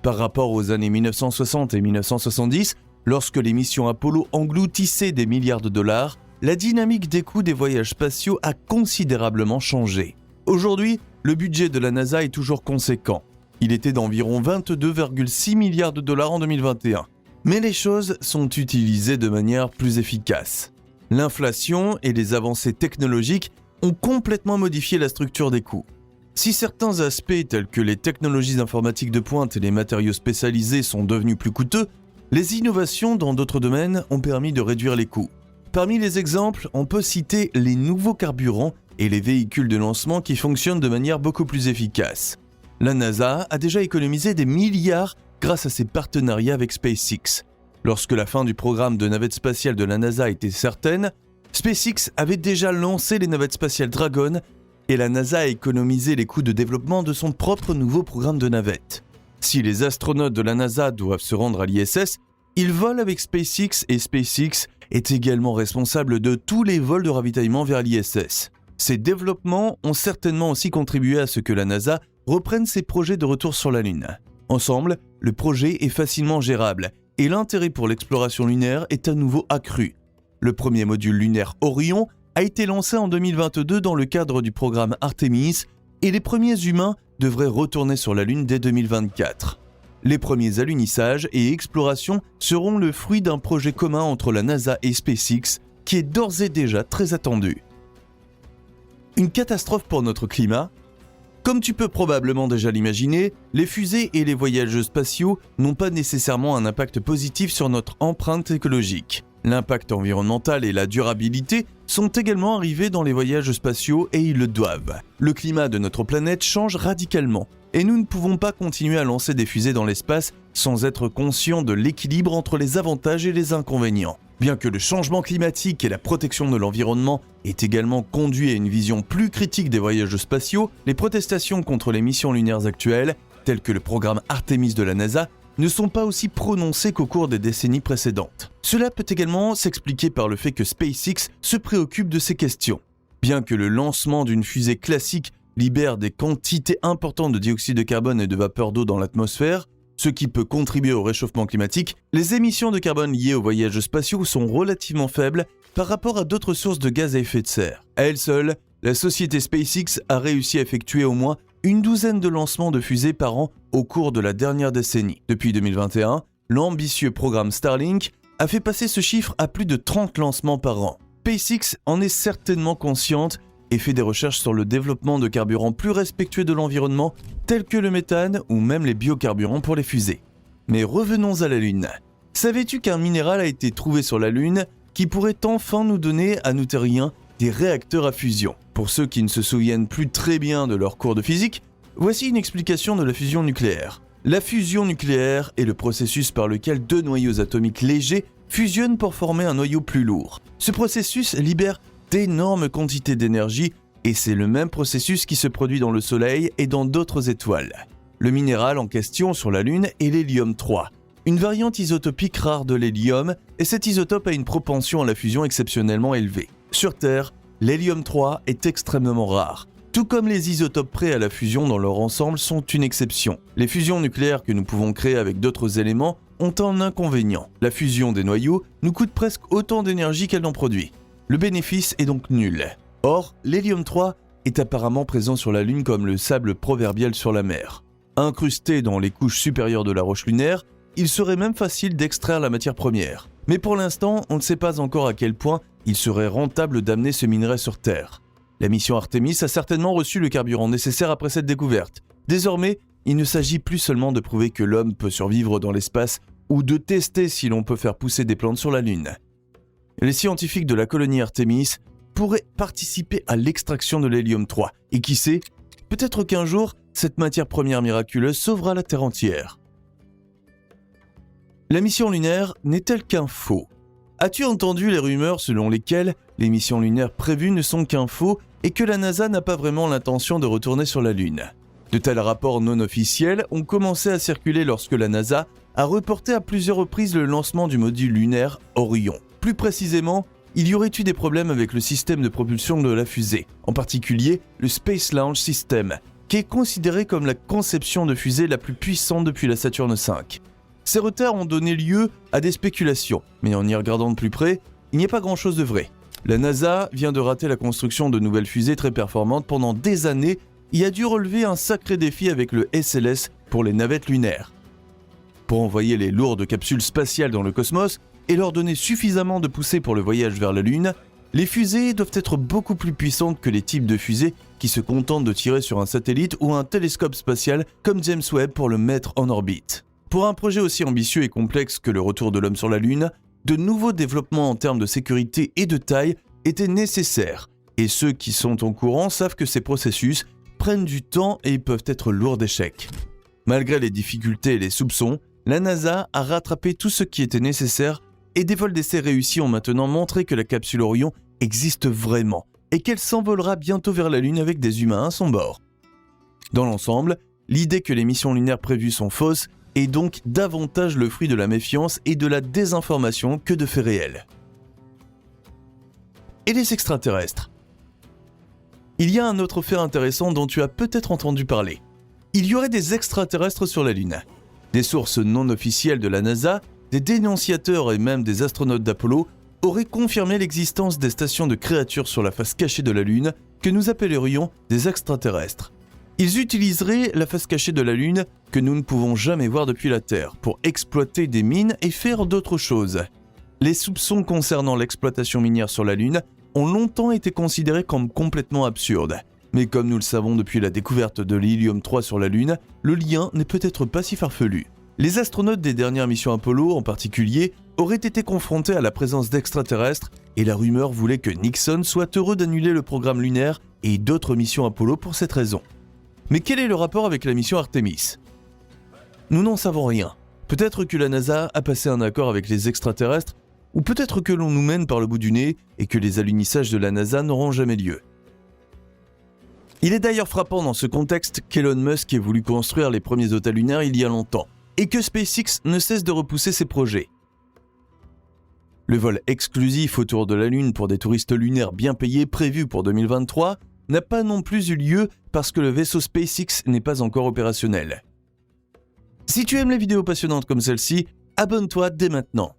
Par rapport aux années 1960 et 1970, lorsque les missions Apollo engloutissaient des milliards de dollars, la dynamique des coûts des voyages spatiaux a considérablement changé. Aujourd'hui, le budget de la NASA est toujours conséquent. Il était d'environ 22,6 milliards de dollars en 2021. Mais les choses sont utilisées de manière plus efficace. L'inflation et les avancées technologiques ont complètement modifié la structure des coûts. Si certains aspects tels que les technologies informatiques de pointe et les matériaux spécialisés sont devenus plus coûteux, les innovations dans d'autres domaines ont permis de réduire les coûts. Parmi les exemples, on peut citer les nouveaux carburants et les véhicules de lancement qui fonctionnent de manière beaucoup plus efficace. La NASA a déjà économisé des milliards grâce à ses partenariats avec SpaceX. Lorsque la fin du programme de navette spatiale de la NASA était certaine, SpaceX avait déjà lancé les navettes spatiales Dragon et la NASA a économisé les coûts de développement de son propre nouveau programme de navette. Si les astronautes de la NASA doivent se rendre à l'ISS, ils volent avec SpaceX et SpaceX est également responsable de tous les vols de ravitaillement vers l'ISS. Ces développements ont certainement aussi contribué à ce que la NASA reprenne ses projets de retour sur la Lune. Ensemble, le projet est facilement gérable et l'intérêt pour l'exploration lunaire est à nouveau accru. Le premier module lunaire Orion a été lancé en 2022 dans le cadre du programme Artemis et les premiers humains devraient retourner sur la Lune dès 2024. Les premiers alunissages et explorations seront le fruit d'un projet commun entre la NASA et SpaceX qui est d'ores et déjà très attendu. Une catastrophe pour notre climat ? Comme tu peux probablement déjà l'imaginer, les fusées et les voyages spatiaux n'ont pas nécessairement un impact positif sur notre empreinte écologique. L'impact environnemental et la durabilité sont également arrivés dans les voyages spatiaux et ils le doivent. Le climat de notre planète change radicalement et nous ne pouvons pas continuer à lancer des fusées dans l'espace sans être conscients de l'équilibre entre les avantages et les inconvénients. Bien que le changement climatique et la protection de l'environnement aient également conduit à une vision plus critique des voyages spatiaux, les protestations contre les missions lunaires actuelles, telles que le programme Artemis de la NASA, ne sont pas aussi prononcées qu'au cours des décennies précédentes. Cela peut également s'expliquer par le fait que SpaceX se préoccupe de ces questions. Bien que le lancement d'une fusée classique libère des quantités importantes de dioxyde de carbone et de vapeur d'eau dans l'atmosphère, ce qui peut contribuer au réchauffement climatique, les émissions de carbone liées aux voyages spatiaux sont relativement faibles par rapport à d'autres sources de gaz à effet de serre. À elle seule, la société SpaceX a réussi à effectuer au moins une douzaine de lancements de fusées par an au cours de la dernière décennie. Depuis 2021, l'ambitieux programme Starlink a fait passer ce chiffre à plus de 30 lancements par an. SpaceX en est certainement consciente et fait des recherches sur le développement de carburants plus respectueux de l'environnement, tels que le méthane ou même les biocarburants pour les fusées. Mais revenons à la Lune. Savais-tu qu'un minéral a été trouvé sur la Lune qui pourrait enfin nous donner, à nous terriens, des réacteurs à fusion ? Pour ceux qui ne se souviennent plus très bien de leur cours de physique, Voici une explication de la fusion nucléaire. La fusion nucléaire est le processus par lequel deux noyaux atomiques légers fusionnent pour former un noyau plus lourd. Ce processus libère d'énormes quantités d'énergie et c'est le même processus qui se produit dans le Soleil et dans d'autres étoiles. Le minéral en question sur la Lune est l'hélium-3, une variante isotopique rare de l'hélium, et cet isotope a une propension à la fusion exceptionnellement élevée. Sur Terre, l'hélium-3 est extrêmement rare. Tout comme les isotopes prêts à la fusion dans leur ensemble sont une exception. Les fusions nucléaires que nous pouvons créer avec d'autres éléments ont un inconvénient. La fusion des noyaux nous coûte presque autant d'énergie qu'elle n'en produit. Le bénéfice est donc nul. Or, l'hélium-3 est apparemment présent sur la Lune comme le sable proverbial sur la mer. Incrusté dans les couches supérieures de la roche lunaire, il serait même facile d'extraire la matière première. Mais pour l'instant, on ne sait pas encore à quel point il serait rentable d'amener ce minerai sur Terre. La mission Artemis a certainement reçu le carburant nécessaire après cette découverte. Désormais, il ne s'agit plus seulement de prouver que l'homme peut survivre dans l'espace ou de tester si l'on peut faire pousser des plantes sur la Lune. Les scientifiques de la colonie Artemis pourraient participer à l'extraction de l'hélium-3 et qui sait, peut-être qu'un jour, cette matière première miraculeuse sauvera la Terre entière. La mission lunaire n'est-elle qu'un faux ? As-tu entendu les rumeurs selon lesquelles les missions lunaires prévues ne sont qu'un faux et que la NASA n'a pas vraiment l'intention de retourner sur la Lune ? De tels rapports non officiels ont commencé à circuler lorsque la NASA a reporté à plusieurs reprises le lancement du module lunaire Orion. Plus précisément, il y aurait eu des problèmes avec le système de propulsion de la fusée, en particulier le Space Launch System, qui est considéré comme la conception de fusée la plus puissante depuis la Saturne V. Ces retards ont donné lieu à des spéculations, mais en y regardant de plus près, il n'y a pas grand-chose de vrai. La NASA vient de rater la construction de nouvelles fusées très performantes pendant des années et a dû relever un sacré défi avec le SLS pour les navettes lunaires. Pour envoyer les lourdes capsules spatiales dans le cosmos et leur donner suffisamment de poussée pour le voyage vers la Lune, les fusées doivent être beaucoup plus puissantes que les types de fusées qui se contentent de tirer sur un satellite ou un télescope spatial comme James Webb pour le mettre en orbite. Pour un projet aussi ambitieux et complexe que le retour de l'homme sur la Lune, de nouveaux développements en termes de sécurité et de taille étaient nécessaires, et ceux qui sont au courant savent que ces processus prennent du temps et peuvent être lourds d'échecs. Malgré les difficultés et les soupçons, la NASA a rattrapé tout ce qui était nécessaire et des vols d'essai réussis ont maintenant montré que la capsule Orion existe vraiment et qu'elle s'envolera bientôt vers la Lune avec des humains à son bord. Dans l'ensemble, l'idée que les missions lunaires prévues sont fausses est donc davantage le fruit de la méfiance et de la désinformation que de faits réels. Et les extraterrestres ? Il y a un autre fait intéressant dont tu as peut-être entendu parler. Il y aurait des extraterrestres sur la Lune. Des sources non officielles de la NASA, des dénonciateurs et même des astronautes d'Apollo auraient confirmé l'existence des stations de créatures sur la face cachée de la Lune que nous appellerions des extraterrestres. Ils utiliseraient la face cachée de la Lune que nous ne pouvons jamais voir depuis la Terre pour exploiter des mines et faire d'autres choses. Les soupçons concernant l'exploitation minière sur la Lune ont longtemps été considérés comme complètement absurdes. Mais comme nous le savons depuis la découverte de l'hélium-3 sur la Lune, le lien n'est peut-être pas si farfelu. Les astronautes des dernières missions Apollo, en particulier, auraient été confrontés à la présence d'extraterrestres et la rumeur voulait que Nixon soit heureux d'annuler le programme lunaire et d'autres missions Apollo pour cette raison. Mais quel est le rapport avec la mission Artemis ? Nous n'en savons rien. Peut-être que la NASA a passé un accord avec les extraterrestres, ou peut-être que l'on nous mène par le bout du nez et que les alunissages de la NASA n'auront jamais lieu. Il est d'ailleurs frappant dans ce contexte qu'Elon Musk ait voulu construire les premiers hôtels lunaires il y a longtemps, et que SpaceX ne cesse de repousser ses projets. Le vol exclusif autour de la Lune pour des touristes lunaires bien payés prévu pour 2023 n'a pas non plus eu lieu parce que le vaisseau SpaceX n'est pas encore opérationnel. Si tu aimes les vidéos passionnantes comme celle-ci, abonne-toi dès maintenant.